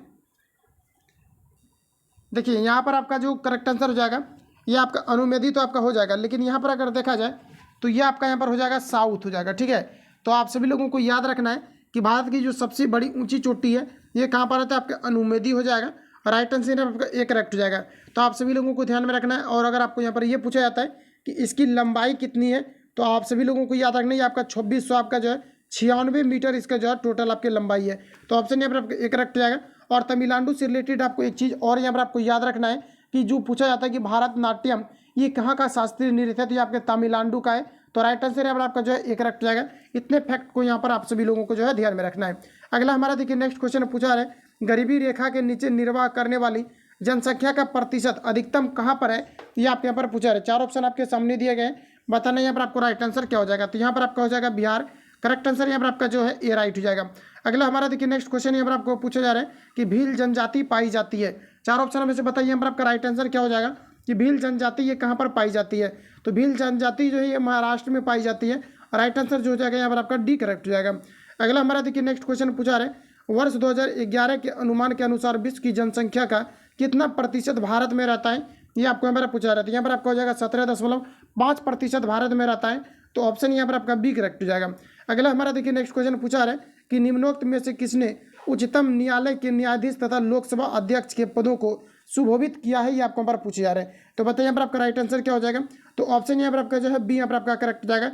देखिए यहाँ पर आपका जो करेक्ट आंसर हो जाएगा ये आपका अनुमेदी तो आपका हो जाएगा, लेकिन यहाँ पर अगर देखा जाए तो ये आपका यहाँ पर हो जाएगा साउथ हो जाएगा। ठीक है, तो आप सभी लोगों को याद रखना है कि भारत की जो सबसे बड़ी ऊंची चोटी है ये कहाँ पर रहता है, आपके अनुमेदी हो जाएगा। राइट आंसर आपका एक करेक्ट हो जाएगा। तो आप सभी लोगों को ध्यान में रखना है। और अगर आपको यहाँ पर ये पूछा जाता है कि इसकी लंबाई कितनी है, तो आप सभी लोगों को याद रखना है आपका 2600 आपका जो है 96 मीटर इसका जो है टोटल आपकी लंबाई है। तो ऑप्शन यहाँ पर आपका एक करेक्ट हो जाएगा। और तमिलनाडु से रिलेटेड आपको एक चीज़ और यहाँ पर आपको याद रखना है कि जो पूछा जाता है कि भारतनाट्यम ये कहाँ का शास्त्रीय नृत्य है, तो ये आपके तमिलनाडु का है। तो राइट आंसर यहाँ पर आपका जो है एक करेक्ट हो जाएगा। इतने फैक्ट को यहाँ पर आप सभी लोगों को जो है ध्यान में रखना है। अगला हमारा देखिए नेक्स्ट क्वेश्चन पूछा है, गरीबी रेखा के नीचे निर्वाह करने वाली जनसंख्या का प्रतिशत अधिकतम कहाँ पर है, ये आप यहाँ पर पूछा है। 4 ऑप्शन आपके सामने दिए गए, बताना यहाँ पर आपको राइट आंसर क्या हो जाएगा। तो यहाँ पर आपका हो जाएगा बिहार, करेक्ट आंसर यहाँ पर आपका जो है ए राइट हो जाएगा। अगला हमारा देखिए नेक्स्ट क्वेश्चन यहाँ पर आपको पूछा जा रहा है कि भील जनजाति पाई जाती है। 4 ऑप्शन में से बताइए यहाँ पर आपका राइट आंसर क्या हो जाएगा कि भील जनजाति ये कहाँ पर पाई जाती है। तो भील जनजाति जो है ये महाराष्ट्र में पाई जाती है। राइट आंसर जो हो जाएगा यहाँ पर आपका डी करेक्ट हो जाएगा। अगला हमारा देखिए नेक्स्ट क्वेश्चन पूछा रहे, वर्ष 2011 के अनुमान के अनुसार विश्व की जनसंख्या का कितना प्रतिशत भारत में रहता है, ये आपको यहाँ पर पूछा रहता है। यहाँ पर आपका हो जाएगा 17.5% भारत में रहता है। तो ऑप्शन यहाँ पर आपका बी करेक्ट हो जाएगा। अगला हमारा देखिए नेक्स्ट क्वेश्चन पूछा रहे कि निम्नोक्त में से किसने उच्चतम न्यायालय के न्यायाधीश तथा लोकसभा अध्यक्ष के पदों को सुशोभित किया है, ये आपको यहाँ पर पूछे जा रहे हैं। तो बताइए यहाँ पर आपका राइट आंसर क्या हो जाएगा। तो ऑप्शन यहाँ पर आपका जो है बी यहाँ पर आपका करेक्ट हो जाएगा।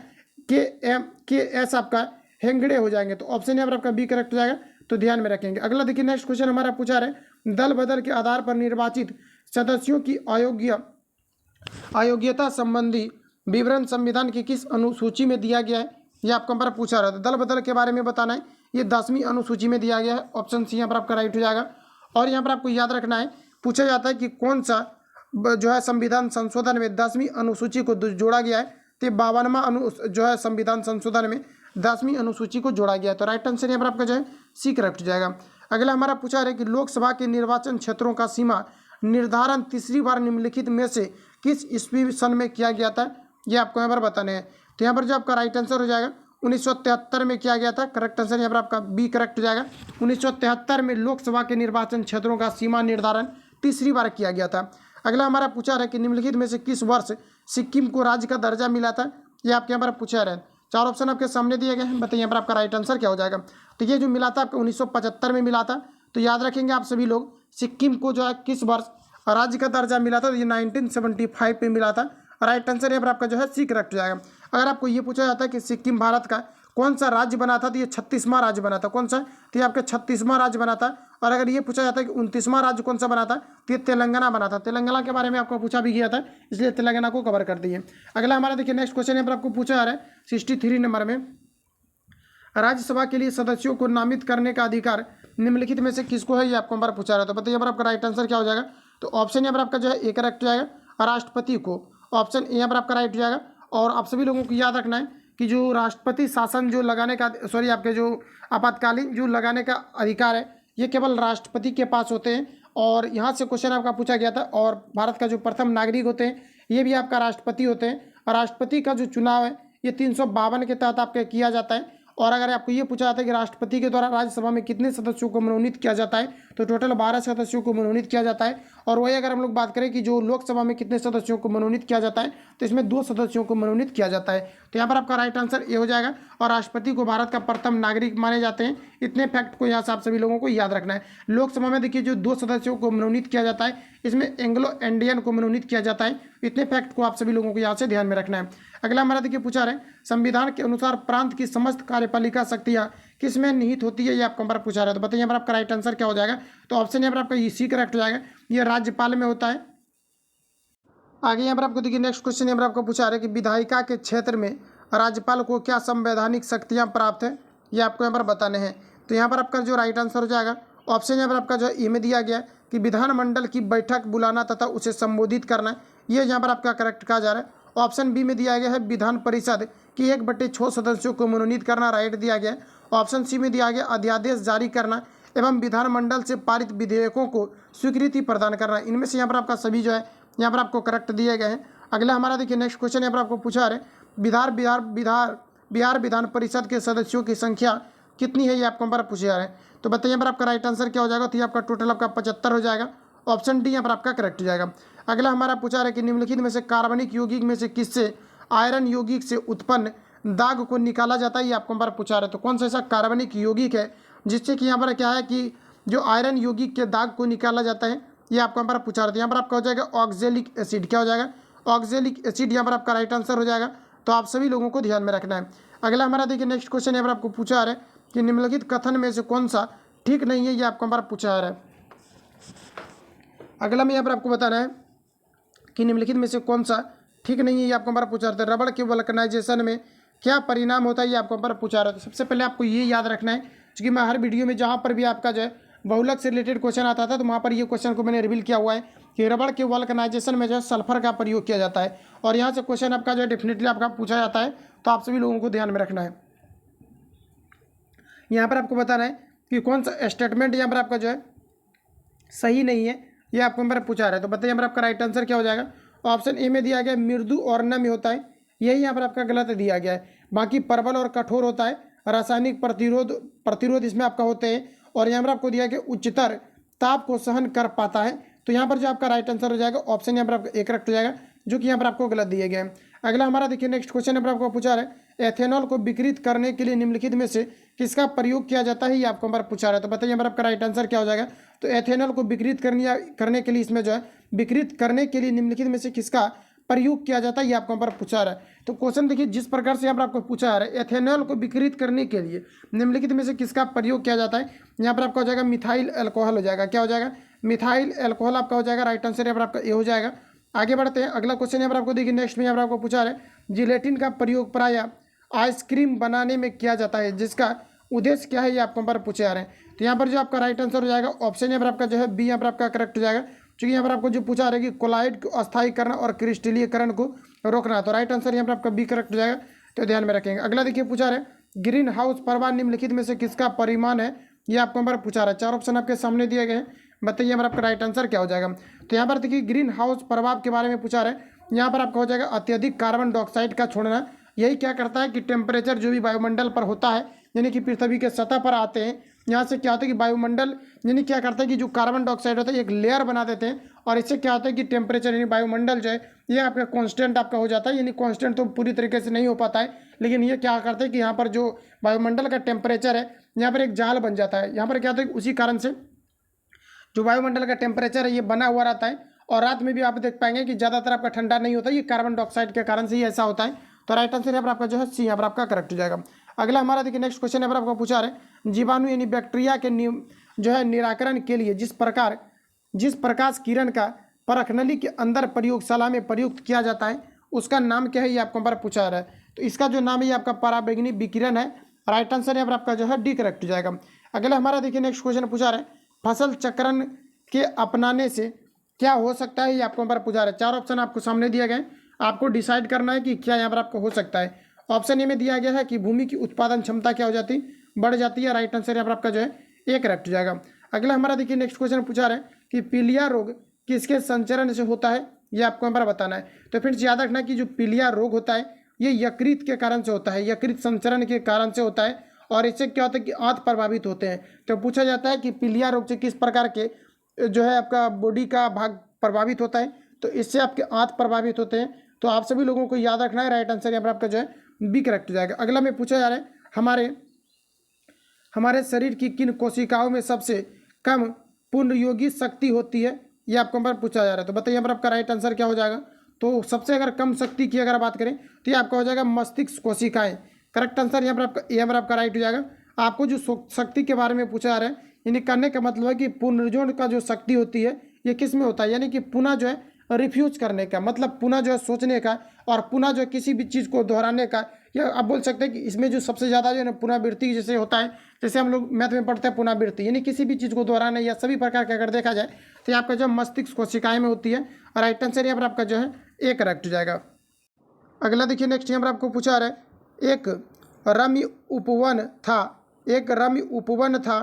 के एस आपका हेंगड़े हो जाएंगे। तो ऑप्शन यहाँ पर आपका बी करेक्ट हो जाएगा। तो ध्यान में रखेंगे। अगला देखिए नेक्स्ट क्वेश्चन हमारा पूछा रहे, दल बदल के आधार पर निर्वाचित सदस्यों की अयोग्यता संबंधी विवरण संविधान की किस अनुसूची में दिया गया है, ये आपको हमारा पूछा रहा था। दल बदल के बारे में बताना है, ये 10वीं अनुसूची में दिया गया है। ऑप्शन सी यहाँ पर आपका राइट हो जाएगा। और यहाँ पर आपको याद रखना है, पूछा जाता है कि कौन सा जो है संविधान संशोधन में 10वीं अनुसूची को जोड़ा गया है। तो 52वां जो है संविधान संशोधन में 10वीं अनुसूची को जोड़ा गया है। तो राइट आंसर यहाँ पर आपका जो है सी करेक्ट हो जाएगा। अगला हमारा पूछा है कि लोकसभा के निर्वाचन क्षेत्रों का सीमा निर्धारण तीसरी बार निम्नलिखित में से किस ईस्वी सन में किया गया था, ये आपको यहाँ पर बताने हैं। तो यहाँ पर जो आपका राइट आंसर हो जाएगा 1973 में किया गया था। करेक्ट आंसर यहाँ पर आपका बी करेक्ट हो जाएगा। 1973 में लोकसभा के निर्वाचन क्षेत्रों का सीमा निर्धारण तीसरी बार किया गया था। अगला हमारा पूछा है कि निम्नलिखित में से किस वर्ष सिक्किम को राज्य का दर्जा मिला था, ये आपके यहाँ पर पूछा रहे। 4 ऑप्शन आपके सामने दिए गए हैं, बताइए यहाँ पर आपका राइट आंसर क्या हो जाएगा। तो ये जो मिला था आपको 1975 में मिला था। तो याद रखेंगे आप सभी लोग, सिक्किम को जो है किस वर्ष राज्य का दर्जा मिला था, तो ये 1975 में मिला था। राइट आंसर यहाँ पर आपका जो है सी करेक्ट हो जाएगा। अगर आपको ये पूछा जाता है कि सिक्किम भारत का कौन सा राज्य बना था, तो ये 36वां राज्य बना था। कौन सा, तो ये आपका 36वां राज्य बना था। और अगर ये पूछा जाता है कि 29वां राज्य कौन सा बना था, तो ये तेलंगाना बना था। तेलंगाना के बारे में आपको पूछा भी गया था, इसलिए तेलंगाना को कवर कर दिए। अगला हमारा देखिए नेक्स्ट क्वेश्चन यहाँ पर आपको पूछा जा रहा है 63 नंबर में, राज्यसभा के लिए सदस्यों को नामित करने का अधिकार निम्नलिखित में से किसको है, ये आपको हमारा पूछा रहा है। तो बताइए यहाँ पर आपका राइट आंसर क्या हो जाएगा। तो ऑप्शन यहाँ पर आपका जो है ए करेक्ट हो जाएगा, राष्ट्रपति को। ऑप्शन यहाँ पर आपका राइट हो जाएगा। और आप सभी लोगों को याद रखना है कि जो राष्ट्रपति शासन जो लगाने का आपके जो आपातकालीन जो लगाने का अधिकार है, ये केवल राष्ट्रपति के पास होते हैं। और यहाँ से क्वेश्चन आपका पूछा गया था। और भारत का जो प्रथम नागरिक होते हैं ये भी आपका राष्ट्रपति होते हैं। और राष्ट्रपति का जो चुनाव है ये 352 के तहत आपका किया जाता है। और अगर आपको ये पूछा जाता है कि राष्ट्रपति के द्वारा राज्यसभा में कितने सदस्यों को मनोनीत किया जाता है, तो टोटल 12 सदस्यों को मनोनीत किया जाता है। और वही अगर हम लोग बात करें कि जो लोकसभा में कितने सदस्यों को मनोनीत किया जाता है, तो इसमें 2 सदस्यों को मनोनीत किया जाता है। तो यहाँ पर आपका राइट आंसर ये हो जाएगा। और राष्ट्रपति को भारत का प्रथम नागरिक माने जाते हैं। इतने फैक्ट को यहाँ से आप सभी लोगों को याद रखना है। लोकसभा में देखिए जो 2 सदस्यों को मनोनीत किया जाता है, इसमें एंग्लो इंडियन को मनोनीत किया जाता है। इतने फैक्ट को आप सभी लोगों को यहाँ से ध्यान में रखना है। अगला हमारा देखिए पूछा रहे, संविधान के अनुसार प्रांत की समस्त कार्यपालिका शक्तियाँ किसमें निहित होती है, ये आपको हमारा पूछा रहा है। तो बताइए यहाँ पर आपका राइट आंसर क्या हो जाएगा। तो ऑप्शन यहाँ पर आपका सी करेक्ट हो जाएगा, ये राज्यपाल में होता है। आगे यहाँ पर आपको देखिए नेक्स्ट क्वेश्चन यहाँ पर आपको पूछा रहा है कि विधायिका के क्षेत्र में राज्यपाल को क्या संवैधानिक शक्तियाँ प्राप्त है, ये आपको यहाँ पर बताने हैं। तो यहाँ पर आपका जो राइट आंसर हो जाएगा, ऑप्शन यहाँ पर आपका जो ई में दिया गया कि विधानमंडल की बैठक बुलाना तथा उसे संबोधित करना, ये यहाँ पर आपका करेक्ट कहा जा रहा है। ऑप्शन बी में दिया गया है विधान परिषद की 1/6 सदस्यों को मनोनीत करना, राइट दिया गया है। ऑप्शन सी में दिया गया अध्यादेश जारी करना एवं विधानमंडल से पारित विधेयकों को स्वीकृति प्रदान करना। इनमें से यहाँ पर आपका सभी जो है यहाँ पर आपको करेक्ट दिए गए हैं। अगला हमारा देखिए नेक्स्ट क्वेश्चन यहाँ पर आपको पूछा है बिहार विधान परिषद के सदस्यों की संख्या कितनी है, ये आपको यहाँ पर पूछा जा रहा है। तो बताइए यहाँ पर आपका राइट आंसर क्या हो जाएगा, तो ये आपका टोटल आपका 75 हो जाएगा। ऑप्शन डी यहाँ पर आपका करेक्ट हो जाएगा। अगला हमारा पूछा है कि निम्नलिखित में से कार्बनिक यौगिक में से किससे आयरन यौगिक से उत्पन्न दाग को निकाला जाता है, ये आपको यहाँ पर पूछा रहे। तो कौन सा ऐसा कार्बनिक यौगिक है जिससे कि यहाँ पर क्या है कि जो आयरन यौगिक के दाग को निकाला जाता है, ये आपको यहाँ पर पूछा रहे थे। यहाँ पर आपका हो जाएगा ऑक्जेलिक एसिड। क्या हो जाएगा, ऑक्जेलिक एसिड यहाँ पर आपका राइट आंसर हो जाएगा। तो आप सभी लोगों को ध्यान में रखना है। अगला हमारा देखिए नेक्स्ट क्वेश्चन यहाँ पर आपको पूछा रहा है कि निम्नलिखित कथन में से कौन सा ठीक नहीं है, ये आपको हमारा पूछा रहा है। अगला में यहाँ पर आपको बताना है कि निम्नलिखित में से कौन सा ठीक नहीं है, ये आपको हमारा पूछा रहा था। रबड़ के वल्कनाइजेशन में क्या परिणाम होता है, ये आपको हमारा पूछा रहा था। सबसे पहले आपको ये याद रखना है, क्योंकि मैं हर वीडियो में जहाँ पर भी आपका जो है बहुलक से रिलेटेड क्वेश्चन आता था तो वहाँ पर ये क्वेश्चन को मैंने रिवील किया हुआ है कि रबड़ के वल्कनाइजेशन में जो है सल्फर का प्रयोग किया जाता है। और यहाँ से क्वेश्चन आपका जो है डेफिनेटली आपका पूछा जाता है, तो आप सभी लोगों को ध्यान में रखना है। यहाँ पर आपको बताना है कि कौन सा स्टेटमेंट यहाँ पर आपका जो है सही नहीं है, ये आपको यहाँ पर पूछा रहा है। तो बताइए यहाँ पर आपका राइट आंसर क्या हो जाएगा। ऑप्शन ए में दिया गया मृदु और नम्य होता है, यही यहाँ पर आपका गलत दिया गया है। बाकी प्रबल और कठोर होता है, रासायनिक प्रतिरोध इसमें आपका होते हैं। और यहाँ पर आपको दिया गया उच्चतर ताप को सहन कर पाता है। तो यहाँ पर जो आपका राइट आंसर हो जाएगा ऑप्शन यहाँ पर आपका एक करेक्ट हो जाएगा, जो कि यहाँ पर आपको गलत दिए गए हैं। अगला हमारा देखिए नेक्स्ट क्वेश्चन यहाँ पर आपको पूछा रहा है एथेनॉल को विकृत करने के लिए निम्नलिखित में से किसका प्रयोग किया जाता है, ये आपको हमारा पूछा रहा है। तो बताइए यहाँ पर आपका राइट आंसर क्या हो जाएगा। तो एथेनॉल को विकृत करने के लिए इसमें जो है विकृत करने के लिए निम्नलिखित में से किसका प्रयोग किया जाता है, ये आपको यहाँ पर पूछा रहा है। तो क्वेश्चन देखिए जिस प्रकार से यहाँ पर आपको पूछा जा रहा है एथेनॉल को विकृत करने के लिए निम्नलिखित में से किसका प्रयोग किया जाता है, यहाँ पर आपका हो जाएगा मिथाइल अल्कोहल हो जाएगा। क्या हो जाएगा, मिथाइल अल्कोहल आपका हो जाएगा। राइट आंसर यहाँ पर आपका ए हो जाएगा। आगे बढ़ते हैं, अगला क्वेश्चन यहाँ पर आपको देखिए नेक्स्ट में यहाँ पर आपको पूछा रहा है जिलेटिन का प्रयोग प्रायः आइसक्रीम बनाने में किया जाता है, जिसका उद्देश्य क्या है, ये आपको यहाँ पर पूछे जा रहे हैं। तो यहाँ पर जो आपका राइट आंसर हो जाएगा ऑप्शन यहाँ पर आपका जो है बी यहाँ पर आपका करेक्ट हो जाएगा, क्योंकि यहाँ पर आपको जो पूछा रहा है कि कोलाइड को अस्थायीकरण और क्रिस्टलीकरण को रोकना। तो राइट आंसर यहाँ पर आपका बी करेक्ट हो जाएगा, तो ध्यान में रखेंगे। अगला देखिए पूछा रहा है ग्रीन हाउस प्रभाव निम्नलिखित में से किसका परिमाण है, ये आपको यहाँ पर पूछा रहा है। 4 ऑप्शन आपके सामने दिए गए हैं, बताइए यहाँ पर आपका राइट आंसर क्या हो जाएगा। तो यहाँ पर देखिए ग्रीन हाउस प्रभाव के बारे में पूछा रहा है। यहाँ पर आपका हो जाएगा अत्यधिक कार्बन डाइऑक्साइड का छोड़ना। यही क्या करता है कि टेम्परेचर जो भी वायुमंडल पर होता है यानी कि पृथ्वी के सतह पर आते हैं, यहाँ से क्या होता है कि वायुमंडल यानी क्या करता है कि जो कार्बन डाइऑक्साइड होता है एक लेयर बना देते हैं। और इससे क्या होता है कि टेम्परेचर यानी वायुमंडल जो है ये आपका कांस्टेंट आपका हो जाता है। यानी कांस्टेंट तो पूरी तरीके से नहीं हो पाता है, लेकिन ये क्या करते हैं कि यहाँ पर जो वायुमंडल का टेम्परेचर है यहाँ पर एक जाल बन जाता है। यहाँ पर क्या होता है कि उसी कारण से जो वायुमंडल का टेम्परेचर है ये बना हुआ रहता है। और रात में भी आप देख पाएंगे कि ज़्यादातर आपका ठंडा नहीं होता, ये कार्बन डाइऑक्साइड के कारण से ही ऐसा होता है। तो राइट आंसर यहाँ पर आपका जो है सी यहाँ पर आपका करेक्ट हो जाएगा। अगला हमारा देखिए नेक्स्ट क्वेश्चन यहाँ पर आपको पूछा रहे हैं जीवाणु यानी बैक्टीरिया के जो है निराकरण के लिए जिस प्रकाश किरण का परखनली के अंदर प्रयोगशाला में प्रयुक्त किया जाता है उसका नाम क्या है, ये आपको पर पूछा रहा है। तो इसका जो नाम है ये आपका पराबैंगनी विकिरण है। राइट आंसर यहाँ पर आपका जो है डी करेक्ट हो जाएगा। अगला हमारा देखिए नेक्स्ट क्वेश्चन पूछा रहे फसल चक्रण के अपनाने से क्या हो सकता है, ये आपको पर पूछा रहा है। 4 ऑप्शन आपको सामने दिए गए, आपको डिसाइड करना है कि क्या यहाँ पर आपको हो सकता है। ऑप्शन ए में दिया गया है कि भूमि की उत्पादन क्षमता क्या हो जाती बढ़ जाती है। राइट आंसर यहाँ पर आपका जो है ए करेक्ट हो जाएगा। अगला हमारा देखिए नेक्स्ट क्वेश्चन पूछा रहे हैं कि पीलिया रोग किसके संचरण से होता है, ये आपको यहाँ पर बताना है। तो फ्रेंड्स याद रखना कि जो पीलिया रोग होता है ये यकृत के कारण से होता है, यकृत संचरण के कारण से होता है। और इससे क्या होता है कि आंत प्रभावित होते हैं। तो पूछा जाता है कि पीलिया रोग से किस प्रकार के जो है आपका बॉडी का भाग प्रभावित होता है, तो इससे आपके आंत प्रभावित होते हैं। तो आप सभी लोगों को याद रखना है। राइट आंसर यहाँ पर आपका जो है बी करेक्ट हो जाएगा। अगला में पूछा जा रहा है हमारे शरीर की किन कोशिकाओं में सबसे कम पुनर्योगी शक्ति होती है, ये आपको पर पूछा जा रहा है। तो बताइए यहाँ पर आपका राइट आंसर क्या हो जाएगा। तो सबसे अगर कम शक्ति की अगर बात करें तो ये आपका हो जाएगा मस्तिष्क कोशिकाएं। करेक्ट आंसर यहाँ पर आपका यहाँ पर आपका राइट हो जाएगा। आपको जो शक्ति के बारे में पूछा जा रहा है यानी करने का मतलब है कि पुनर्जोड़ का जो शक्ति होती है ये किस में होता है, यानी कि पुनः जो है रिफ्यूज करने का, मतलब पुनः जो है सोचने का और पुनः जो है किसी भी चीज़ को दोहराने का। या आप बोल सकते हैं कि इसमें जो सबसे ज़्यादा जो है ना पुनरावृत्ति जैसे होता है, जैसे हम लोग मैथ में पढ़ते हैं पुनरावृत्ति यानी किसी भी चीज़ को दोहराना या सभी प्रकार का अगर देखा जाए तो ये आपका जो मस्तिष्क कोशिकाएं में होती है। और राइट आंसर यहाँ पर आपका जो है ए करेक्ट हो जाएगा। अगला देखिए नेक्स्ट यहाँ पर आपको पूछा रहा है एक रम्य उपवन था एक रम्य उपवन था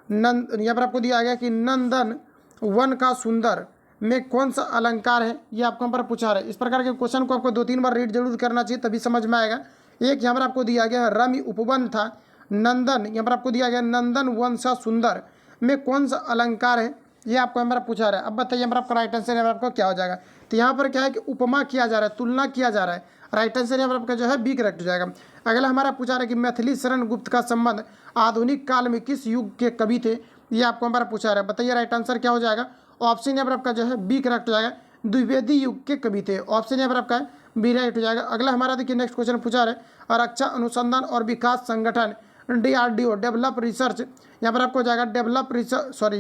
नंद, यहाँ पर आपको दिया गया कि नंदन वन का सुंदर में कौन सा अलंकार है, ये आपको यहाँ पर पूछा रहा है। इस प्रकार के क्वेश्चन को आपको 2-3 बार रीड जरूर करना चाहिए, तभी समझ में आएगा। एक यहाँ पर आपको दिया गया रम्य उपवन था नंदन, यहाँ पर आपको दिया गया नंदन वन सा सुंदर में कौन सा अलंकार है, ये आपको यहाँ पर पूछा रहा है। अब बताइए यहाँ पर आपका राइट आंसर यहाँ पर आपको क्या हो जाएगा। तो यहाँ पर क्या है कि उपमा किया जा रहा है, तुलना किया जा रहा है। राइट आंसर यहाँ पर आपका जो है बी करेक्ट हो जाएगा। अगला हमारा पूछा रहा है कि मैथिली शरण गुप्त का संबंध आधुनिक काल में किस युग के कवि थे, ये आपको हमारा पूछा रहा है। बताइए राइट आंसर क्या हो जाएगा। ऑप्शन यहाँ पर आपका जो है बी करेक्ट हो जाएगा, द्विवेदी युग के कवि थे। ऑप्शन यहाँ पर आपका बी राइट हो जाएगा। अगला हमारा देखिए नेक्स्ट क्वेश्चन पूछा रहा है, रक्षा अनुसंधान और विकास संगठन DRDO डेवलप रिसर्च, यहाँ पर आपको हो जाएगा डेवलप रिसर्च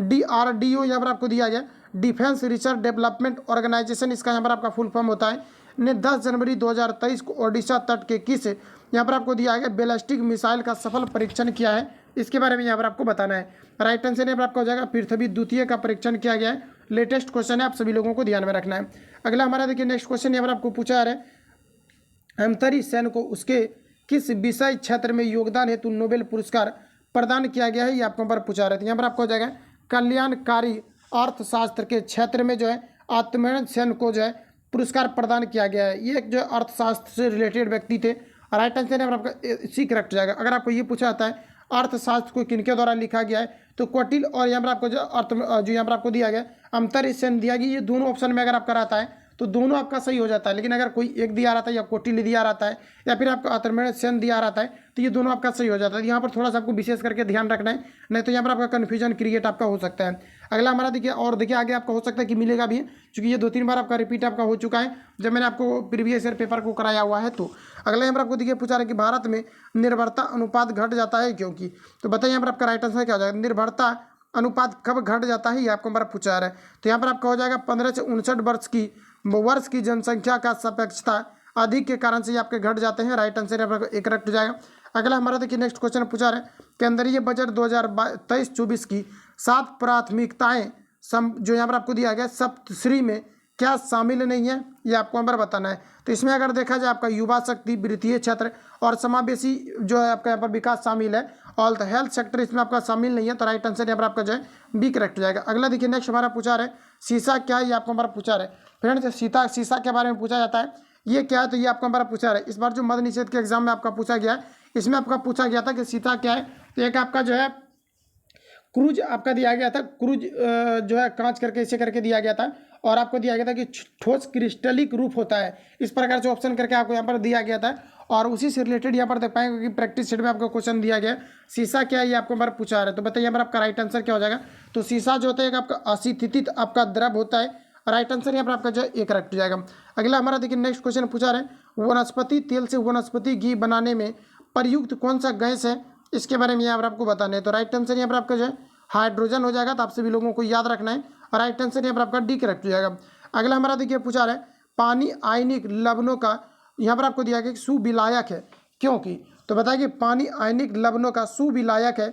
DRDO यहाँ पर आपको दिया गया डिफेंस रिसर्च डेवलपमेंट ऑर्गेनाइजेशन, इसका यहाँ पर आपका फुल फॉर्म होता है, ने 10 जनवरी 2023 को ओडिशा तट के किस, यहाँ पर आपको दिया गया बैलिस्टिक मिसाइल का सफल परीक्षण किया है, इसके बारे में यहाँ पर आपको बताना है। राइट आंसर यहाँ पर आपको हो जाएगा पृथ्वी द्वितीय का परीक्षण किया गया है। लेटेस्ट क्वेश्चन है, आप सभी लोगों को ध्यान में रखना है। अगला हमारा देखिए नेक्स्ट क्वेश्चन यहाँ पर आपको पूछा है, अमतरी सेन को उसके किस विषय क्षेत्र में योगदान हेतु नोबेल पुरस्कार प्रदान किया गया है, ये आपको पर पूछा रहे थे। यहाँ पर आपको हो जाएगा कल्याणकारी अर्थशास्त्र के क्षेत्र में जो है आत्मनिर्भर सेन को जो है पुरस्कार प्रदान किया गया है। ये एक जो अर्थशास्त्र से रिलेटेड व्यक्ति थे। राइट आंसर यहाँ पर आपका सी करेक्ट हो जाएगा। अगर आपको ये पूछा जाता है अर्थशास्त्र को किनके द्वारा लिखा गया है, तो कोटिल और यहाँ पर आपको जो यहाँ पर आपको दिया गया अमतरी सेन दिया गया, ये दोनों ऑप्शन में अगर आपका रहता है तो दोनों आपका सही हो जाता है। लेकिन अगर कोई एक दिया रहता है या कोटिल दिया रहता है या फिर आपको अमर्त्य सेन दिया रहता है तो ये दोनों आपका सही हो जाता है। यहाँ पर थोड़ा सा आपको विशेष करके ध्यान रखना है, नहीं तो यहाँ पर आपका कन्फ्यूजन क्रिएट आपका हो सकता है। अगला हमारा देखिए, और देखिए आगे आपका हो सकता है कि मिलेगा भी, क्योंकि ये 2-3 बार आपका रिपीट आपका हो चुका है जब मैंने आपको प्रीवियस ईयर पेपर को कराया हुआ है। तो अगला यहाँ पर आपको देखिए पूछा रहा है कि भारत में निर्भरता अनुपात घट जाता है क्योंकि, तो बताइए यहाँ पर आपका राइट आंसर क्या हो जाएगा। निर्भरता अनुपात कब घट जाता है, ये आपको हमारा पूछा रहा है। तो यहाँ पर आपका हो जाएगा 15 से 59 वर्ष की जनसंख्या का सापेक्षता अधिक के कारण से ये आपके घट जाते हैं। राइट आंसर यहाँ पर एक करेक्ट हो जाएगा। अगला हमारा देखिए नेक्स्ट क्वेश्चन पूछा रहा है, केंद्रीय बजट 2023-24 की 7 प्राथमिकताएं जो यहाँ पर आपको दिया गया सप्तश्री में क्या शामिल नहीं है, ये आपको यहाँ पर बताना है। तो इसमें अगर देखा जाए आपका युवा शक्ति, वित्तीय क्षेत्र और समावेशी जो है आपका यहाँ पर विकास शामिल है, और हेल्थ सेक्टर इसमें आपका शामिल नहीं है। तो राइट आंसर यहाँ पर आपका जो है बी करेक्ट हो जाएगा। अगला देखिए नेक्स्ट हमारा पूछा रहा है शीशा क्या है, ये आपको हमारा पूछा रहा है। फ्रेंड्स शीशा के बारे में पूछा जाता है, ये क्या है, तो ये आपको हमारा पूछा रहा है। इस बार जो मद निषेध के एग्जाम में आपका पूछा गया है, इसमें आपका पूछा गया था कि शीशा क्या है। तो एक आपका जो है क्रूज आपका दिया गया था, क्रूज जो है कांच करके इसे करके दिया गया था, और आपको दिया गया था कि ठोस क्रिस्टलिक रूप होता है, इस प्रकार से ऑप्शन करके आपको यहाँ पर दिया गया था। और उसी से रिलेटेड यहाँ पर देख पाएंगे कि प्रैक्टिस सेट में आपको क्वेश्चन दिया गया शीशा क्या है, ये आपको हमारा पूछा रहा है। तो बताइए यहाँ पर आपका राइट आंसर क्या हो जाएगा। तो शीशा जो होता है आपका अशिथित आपका द्रव होता है। राइट आंसर यहाँ पर आपका जो है एक करेक्ट हो जाएगा। अगला हमारा देखिए नेक्स्ट क्वेश्चन पूछा रहे हैं, वनस्पति तेल से वनस्पति घी बनाने में प्रयुक्त कौन सा गैस है, इसके बारे में यहाँ पर आपको बताना है। तो राइट आंसर यहाँ पर आपका जो है हाइड्रोजन हो जाएगा। तो आप सभी लोगों को याद रखना है। राइट आंसर यहाँ पर आपका डी करेक्ट हो जाएगा। अगला हमारा देखिए पूछा रहा है, पानी आयनिक लवणों का यहाँ पर आपको दिया गया कि सुविलायक है क्योंकि, तो बताइए पानी आयनिक लवणों का सुविलायक है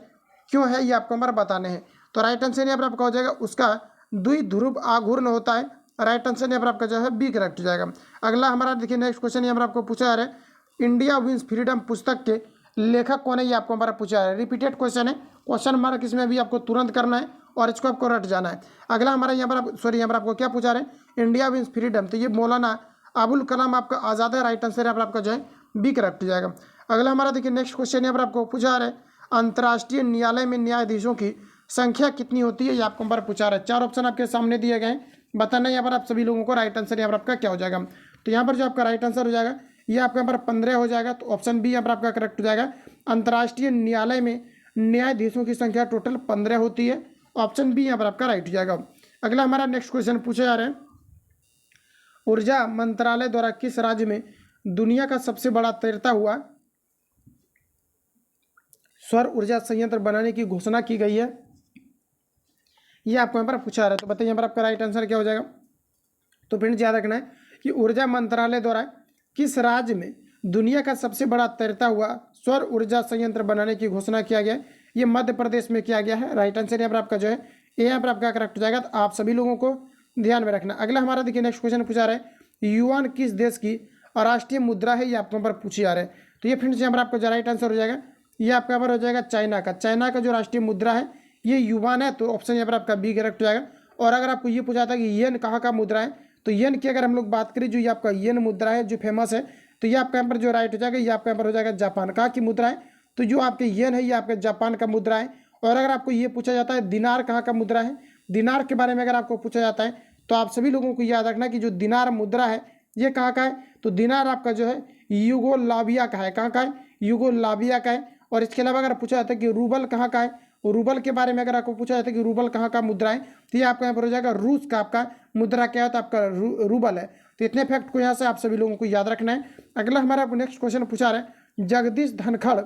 क्यों है, ये आपको हमारा बताने हैं। तो राइट आंसर यहाँ पर आपका हो जाएगा उसका द्विध्रुव आघूर्ण होता है। राइट आंसर यहाँ पर आपका जो है बी करेक्ट हो जाएगा। अगला हमारा देखिए नेक्स्ट क्वेश्चन यहाँ पर आपको पूछा जा रहा है, इंडिया विंस फ्रीडम पुस्तक के लेखक कौन है, ये आपको हमारा पूछा है। रिपीटेड क्वेश्चन है, क्वेश्चन मार्क इसमें भी आपको तुरंत करना है और इसको आपको रट जाना है। अगला हमारा यहाँ पर यहाँ पर आपको क्या पूछा रहे हैं, इंडिया विंस फ्रीडम, तो ये मौलाना अबुल कलाम आपका आज़ाद है। राइट आंसर यहाँ पर आपका जो है बी करेक्ट हो जाएगा। अगला हमारा देखिए नेक्स्ट क्वेश्चन यहाँ पर आपको पूछा रहा है, अंतर्राष्ट्रीय न्यायालय में न्यायाधीशों की संख्या कितनी होती है, ये आपको हमारा पूछा रहा है। 4 ऑप्शन आपके सामने दिए गए हैं, बताना यहाँ पर आप सभी लोगों को। राइट आंसर यहाँ पर आपका क्या हो जाएगा। तो यहाँ पर जो आपका राइट आंसर हो जाएगा ये आपका यहाँ पर 15 हो जाएगा। तो ऑप्शन बी यहाँ पर आपका करेक्ट हो जाएगा। अंतर्राष्ट्रीय न्यायालय में न्यायाधीशों की संख्या टोटल 15 होती है। ऑप्शन बी यहाँ पर आपका राइट हो जाएगा। अगला हमारा नेक्स्ट क्वेश्चन पूछा जा रहा है, ऊर्जा मंत्रालय द्वारा किस राज्य में दुनिया का सबसे बड़ा तैरता हुआ सौर ऊर्जा संयंत्र बनाने की घोषणा की गई है, ये आपको यहाँ पर पूछा रहा है। तो बताइए यहाँ पर आपका राइट आंसर क्या हो जाएगा। तो फ्रेंड्स याद रखना है कि ऊर्जा मंत्रालय द्वारा किस राज्य में दुनिया का सबसे बड़ा तैरता हुआ सौर ऊर्जा संयंत्र बनाने की घोषणा किया गया है, ये मध्य प्रदेश में किया गया है। राइट आंसर यहाँ पर आपका जो है ये यहाँ पर आपका करेक्ट हो जाएगा। तो आप सभी लोगों को ध्यान में रखना। अगला हमारा देखिए नेक्स्ट क्वेश्चन पूछा रहा है, युआन किस देश की राष्ट्रीय मुद्रा है, ये आपको यहाँ पर पूछी जा रहा है। तो ये फ्रेंड्स यहाँ पर आपका जो राइट आंसर हो जाएगा ये आपका यहाँ पर हो जाएगा चाइना का। चाइना का जो राष्ट्रीय मुद्रा है ये युआन है, तो ऑप्शन यहाँ पर आपका बी करेक्ट हो जाएगा। और अगर आपको ये पूछा था कि येन कहाँ का मुद्रा है, तो येन की अगर हम लोग बात करें, जो ये आपका येन मुद्रा है जो फेमस है, तो ये आपका यहाँ पर जो राइट हो जाएगा, ये आपका यहाँ पर हो जाएगा जापान का की मुद्रा है। तो जो आपके येन है ये आपके जापान का मुद्रा है। और अगर आपको ये पूछा जाता है दिनार कहाँ का मुद्रा है, दिनार के बारे में अगर आपको पूछा जाता है, तो आप सभी लोगों को याद रखना कि जो दिनार मुद्रा है ये कहाँ का है, तो दिनार आपका जो है यूगोस्लाविया का है। कहाँ का है, यूगोस्लाविया का है। और इसके अलावा अगर पूछा जाता है कि रूबल कहाँ का है, रूबल के बारे में अगर आपको पूछा जाता है कि रूबल कहाँ का मुद्रा है, तो ये आपका यहाँ पर हो जाएगा रूस का आपका मुद्रा क्या है, तो आपका रूबल है। तो इतने फैक्ट को यहाँ से आप सभी लोगों को याद रखना है। अगला हमारा नेक्स्ट क्वेश्चन पूछा रहा है, जगदीश धनखड़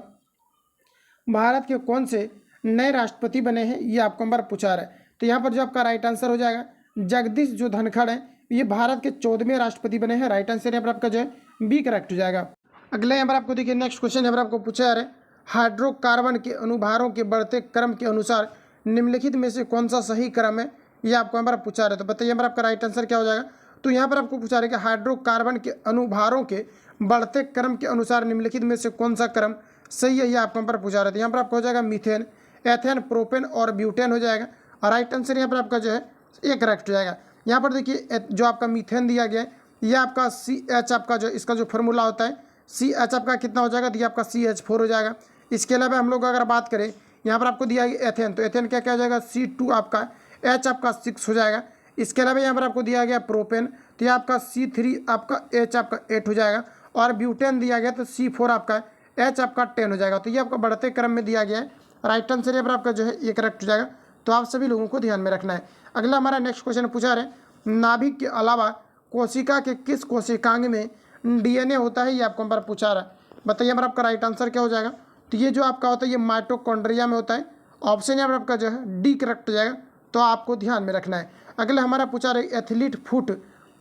भारत के कौन से नए राष्ट्रपति बने हैं, ये आपको नंबर पूछा रहा है। तो यहाँ पर जो आपका राइट आंसर हो जाएगा जगदीश जो धनखड़ है ये भारत के 14वें राष्ट्रपति बने हैं। राइट आंसर यहाँ पर आपका जो है बी करेक्ट हो जाएगा। अगले यहाँ पर आपको देखिए नेक्स्ट क्वेश्चन यहाँ पर आपको पूछा रहा है, हाइड्रोकार्बन के अनुभारों के बढ़ते क्रम के अनुसार निम्नलिखित में से कौन सा सही क्रम है, ये आपको यहाँ पर पूछा रहे। तो बताइए यहाँ पर आपका राइट आंसर क्या हो जाएगा। तो यहाँ पर आपको पूछा रहे कि हाइड्रोकार्बन के अनुभारों के बढ़ते क्रम के अनुसार निम्नलिखित में से कौन सा क्रम सही है, ये आपको यहाँ पर पूछा रहे थे। यहाँ पर आपको हो जाएगा मीथेन, एथेन, प्रोपेन और ब्यूटेन हो जाएगा। और राइट आंसर यहाँ पर आपका जो है ए करेक्ट हो जाएगा। यहाँ पर देखिए जो आपका मीथेन दिया गया है ये आपका CH आपका जो इसका जो फार्मूला होता है CH आपका कितना हो जाएगा, तो ये आपका CH4 हो जाएगा। इसके अलावा हम लोग अगर बात करें यहाँ पर आपको दिया गया एथेन, तो एथेन क्या क्या हो जाएगा C2 आपका, H आपका 6 हो जाएगा। इसके अलावा यहाँ पर आपको दिया गया प्रोपेन, तो ये आपका C3 आपका H आपका 8 हो जाएगा। और ब्यूटेन दिया गया तो C4 आपका H आपका 10 हो जाएगा। तो ये आपका बढ़ते क्रम में दिया गया है। राइट आंसर यहाँ पर आपका जो है ये करेक्ट हो जाएगा। तो आप सभी लोगों को ध्यान में रखना है। अगला हमारा नेक्स्ट क्वेश्चन पूछा रहे, नाभिक के अलावा कोशिका के किस कोशिकांग में DNA होता है, ये आपको हमारा पूछा रहा है। बताइए हमारा आपका राइट आंसर क्या हो जाएगा। तो ये जो आपका होता है ये माइटोकॉन्ड्रिया में होता है। ऑप्शन यहाँ पर आपका जो है डी करेक्ट हो जाएगा। तो आपको ध्यान में रखना है। अगला हमारा पूछा रहे, एथलीट फुट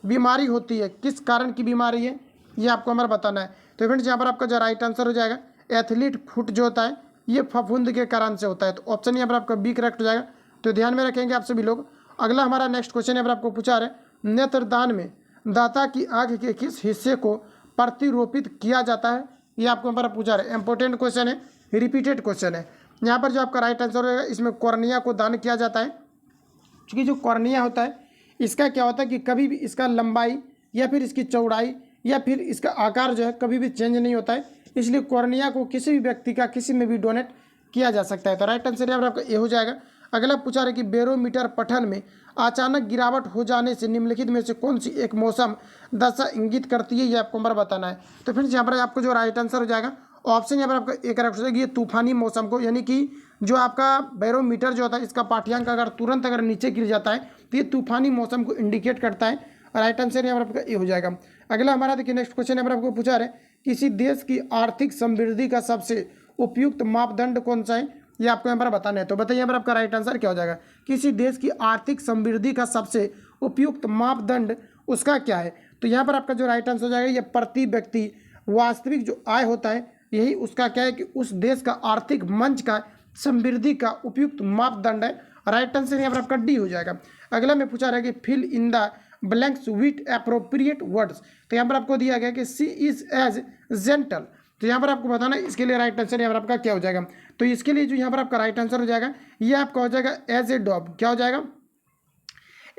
बीमारी होती है, किस कारण की बीमारी है, ये आपको हमारा बताना है। तो फ्रेंड्स यहाँ पर आपका जो राइट आंसर हो जाएगा एथलीट फुट जो होता है ये फफूंद के कारण से होता है। तो ऑप्शन यहाँ पर आपका बी करेक्ट हो जाएगा। तो ध्यान में रखेंगे आप सभी लोग। अगला हमारा नेक्स्ट क्वेश्चन यहाँ पर आपको पूछा रहे, नेत्रदान में दाता की आंख के किस हिस्से को प्रतिरोपित किया जाता है, ये आपको यहाँ पर पूछा रहे। इंपॉर्टेंट क्वेश्चन है, रिपीटेड क्वेश्चन है। यहाँ पर जो आपका राइट आंसर होगा इसमें कॉर्निया को दान किया जाता है। क्योंकि जो कॉर्निया होता है इसका क्या होता है कि कभी भी इसका लंबाई या फिर इसकी चौड़ाई या फिर इसका आकार जो है कभी भी चेंज नहीं होता है, इसलिए कॉर्निया को किसी भी व्यक्ति का किसी में भी डोनेट किया जा सकता है। तो राइट आंसर यहाँ पर आपका ये हो जाएगा। अगला पूछा रहे कि बैरोमीटर पठन में अचानक गिरावट हो जाने से निम्नलिखित में से कौन सी एक मौसम दशा इंगित करती है, ये आपको हमारा बताना है। तो फ्रेंड्स यहाँ पर आपको जो राइट आंसर हो जाएगा ऑप्शन यहाँ पर आपका एक करेक्ट हो जाएगा, ये तूफानी मौसम को, यानी कि जो आपका बैरोमीटर जो होता है इसका पाठ्यांक अगर तुरंत अगर नीचे गिर जाता है तो ये तूफानी मौसम को इंडिकेट करता है। राइट आंसर यहाँ पर आपका ये हो जाएगा। अगला हमारा देखिए नेक्स्ट क्वेश्चन यहाँ पर आपको पूछा रहे, किसी देश की आर्थिक समृद्धि का सबसे उपयुक्त मापदंड कौन सा है, ये आपको यहाँ पर बताना है। तो बताइए यहाँ पर आपका राइट आंसर क्या हो जाएगा। किसी देश की आर्थिक समृद्धि का सबसे उपयुक्त मापदंड उसका क्या है, तो यहाँ पर आपका जो राइट आंसर हो जाएगा ये प्रति व्यक्ति वास्तविक जो आय होता है यही उसका क्या है कि उस देश का आर्थिक मंच का समृद्धि का उपयुक्त मापदंड है। राइट आंसर यहाँ पर आपका डी हो जाएगा। अगला में पूछा रहा है कि fill in the blanks with appropriate words, तो यहाँ पर आपको दिया गया कि सी इज एज जेंटल, तो यहाँ पर आपको बताना है इसके लिए राइट आंसर यहाँ पर आपका क्या हो जाएगा। तो इसके लिए जो यहाँ पर आपका राइट आंसर हो जाएगा ये आपका हो जाएगा एज ए डॉग, क्या हो जाएगा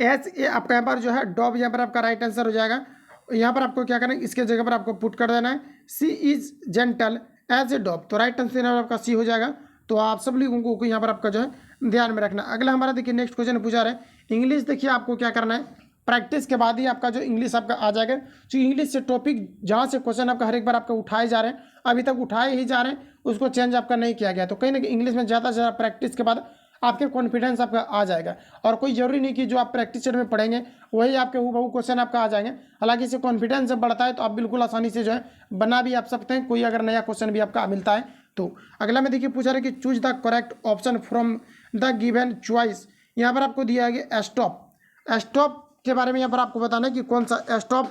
एज ए आपका यहाँ पर जो है डॉग, यहाँ पर आपका राइट आंसर हो जाएगा। यहाँ पर आपको क्या करना है इसके जगह पर आपको पुट कर देना है C is gentle as a dog, तो राइट आंसर यहाँ पर आपका सी हो जाएगा। तो आप सब लोगों को यहाँ पर आपका जो है ध्यान में रखना। अगला हमारा देखिए नेक्स्ट क्वेश्चन पूछा रहे इंग्लिश, देखिए आपको क्या करना है प्रैक्टिस के बाद ही आपका जो इंग्लिश आपका आ जाएगा। जो इंग्लिश से टॉपिक जहाँ से क्वेश्चन आपका हर एक बार आपका उठाए जा रहे हैं, अभी तक उठाए ही जा रहे हैं, उसको चेंज आपका नहीं किया गया। तो कहीं ना कहीं इंग्लिश में ज़्यादा से ज़्यादा प्रैक्टिस के बाद आपके कॉन्फिडेंस आपका आ जाएगा। और कोई जरूरी नहीं कि जो आप प्रैक्टिस सेट में पढ़ेंगे वही आपके हूबहू क्वेश्चन आपका आ जाएंगे। हालांकि इससे कॉन्फिडेंस जब बढ़ता है तो आप बिल्कुल आसानी से जो है बना भी आप सकते हैं, कोई अगर नया क्वेश्चन भी आपका मिलता है तो। अगला में देखिए पूछा रहे कि choose the correct option from the given choice, यहाँ पर आपको दिया गया स्टॉप। स्टॉप के बारे में यहाँ पर आपको बताना है कि कौन सा स्टॉप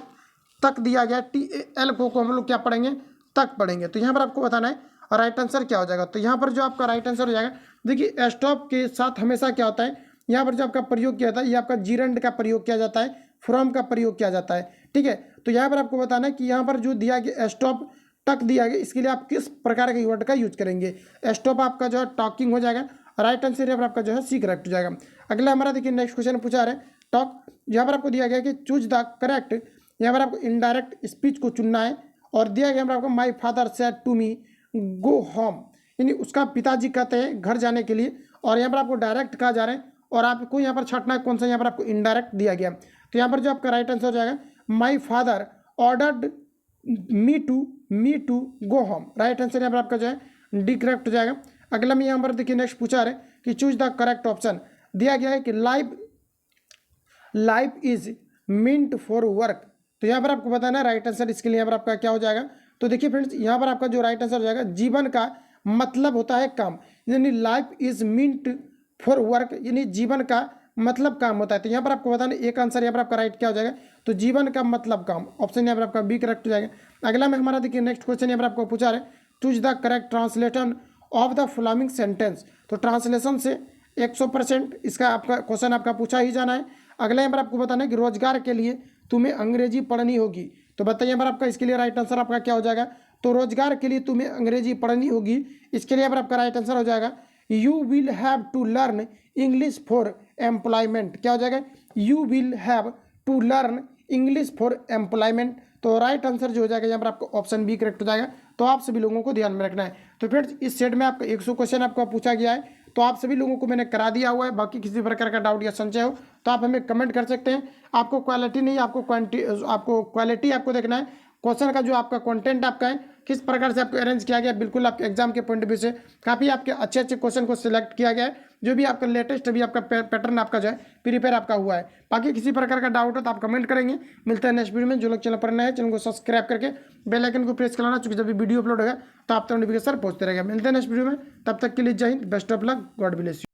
तक दिया गया, TAL को हम लोग क्या पढ़ेंगे तक पढ़ेंगे। तो यहाँ पर आपको बताना है और राइट आंसर क्या हो जाएगा। तो यहाँ पर जो आपका राइट आंसर हो जाएगा, देखिए स्टॉप के साथ हमेशा क्या होता है यहाँ पर जो आपका प्रयोग किया जाता है ये आपका जीरंड का प्रयोग किया जाता है, फ्रॉम का प्रयोग किया जाता है, ठीक है। तो यहाँ पर आपको बताना है कि यहाँ पर जो दिया गया स्टॉप टक दिया गया, इसके लिए आप किस प्रकार के कीवर्ड का यूज करेंगे। स्टॉप आपका जो है टॉकिंग हो जाएगा, राइट आंसर यहाँ पर आपका जो है सी करेक्ट हो जाएगा। अगला हमारा देखिए नेक्स्ट क्वेश्चन पूछा रहे टॉक, यहाँ पर आपको दिया गया कि चूज द करेक्ट, यहाँ पर आपको इनडायरेक्ट स्पीच को चुनना है और दिया गया यहाँ पर आपको my father said to me go home, यानी उसका पिताजी कहते हैं घर जाने के लिए, और यहाँ पर आपको डायरेक्ट कहा जा रहा है और आपको यहाँ पर छटना है कौन सा, यहाँ पर आपको इनडायरेक्ट दिया गया। तो यहाँ पर जो आपका राइट आंसर हो जाएगा my father ordered me to go home, right answer यहाँ पर आपका जो है डी करेक्ट हो जाएगा। अगला में यहाँ पर देखिए नेक्स्ट पूछा रहे कि चूज द करेक्ट ऑप्शन, दिया गया है कि life is meant for work, तो यहाँ पर आपको बताना है राइट आंसर, इसके लिए यहाँ पर आपका क्या हो जाएगा। तो देखिए फ्रेंड्स यहाँ पर आपका जो राइट आंसर हो जाएगा जीवन का मतलब होता है काम, यानी life is meant for work, यानी जीवन का मतलब काम होता है। तो यहाँ पर आपको बताना एक आंसर यहाँ पर आपका राइट क्या हो जाएगा, तो जीवन का मतलब काम, ऑप्शन यहाँ पर आपका बी करेक्ट हो जाएगा। अगला में हमारा देखिए नेक्स्ट क्वेश्चन यहाँ पर आपको पूछा रहे choose the correct translation of the following sentence, तो ट्रांसलेशन से 100% इसका आपका क्वेश्चन आपका पूछा ही जाना है। अगला यहाँ पर आपको बताना है कि रोजगार के लिए तुम्हें अंग्रेजी पढ़नी होगी, तो बताइए यहाँ पर आपका इसके लिए राइट आंसर आपका क्या हो जाएगा, तो रोजगार के लिए तुम्हें अंग्रेजी पढ़नी होगी, इसके लिए यहाँ पर आपका राइट आंसर हो जाएगा you will have to learn English for employment, क्या हो जाएगा you will have to learn English for employment, तो राइट आंसर जो हो जाएगा यहाँ पर आपको ऑप्शन बी करेक्ट हो जाएगा। तो आप सभी लोगों को ध्यान में रखना है। तो फ्रेंड्स इस सेट में आपका 100 क्वेश्चन आपको पूछा गया है, तो आप सभी लोगों को मैंने करा दिया हुआ है। बाकी किसी प्रकार का डाउट या संशय हो तो आप हमें कमेंट कर सकते हैं। आपको क्वालिटी नहीं, आपको क्वालिटी आपको देखना है, क्वेश्चन का जो आपका कंटेंट आपका है किस प्रकार से आपको अरेंज किया गया, बिल्कुल आपके एग्जाम के पॉइंट ऑफ व्यू से काफ़ी आपके अच्छे अच्छे क्वेश्चन को सिलेक्ट किया गया है, जो भी आपका लेटेस्ट अभी आपका पैटर्न आपका जो है प्रिपेयर आपका हुआ है। बाकी किसी प्रकार का डाउट हो तो आप कमेंट करेंगे। मिलते हैं नेक्स्ट वीडियो में। जो लोग चैनल पर नए हैं चैनल को सब्सक्राइब करके बेल आइकन को प्रेस कर लेना, चूंकि जब भी वीडियो अपलोड होगा तो आप तक नोटिफिकेशन पहुंचते रहेगा। मिलते हैं नेक्स्ट वीडियो में, तब तक के लिए जय Hind, best of luck, God bless you.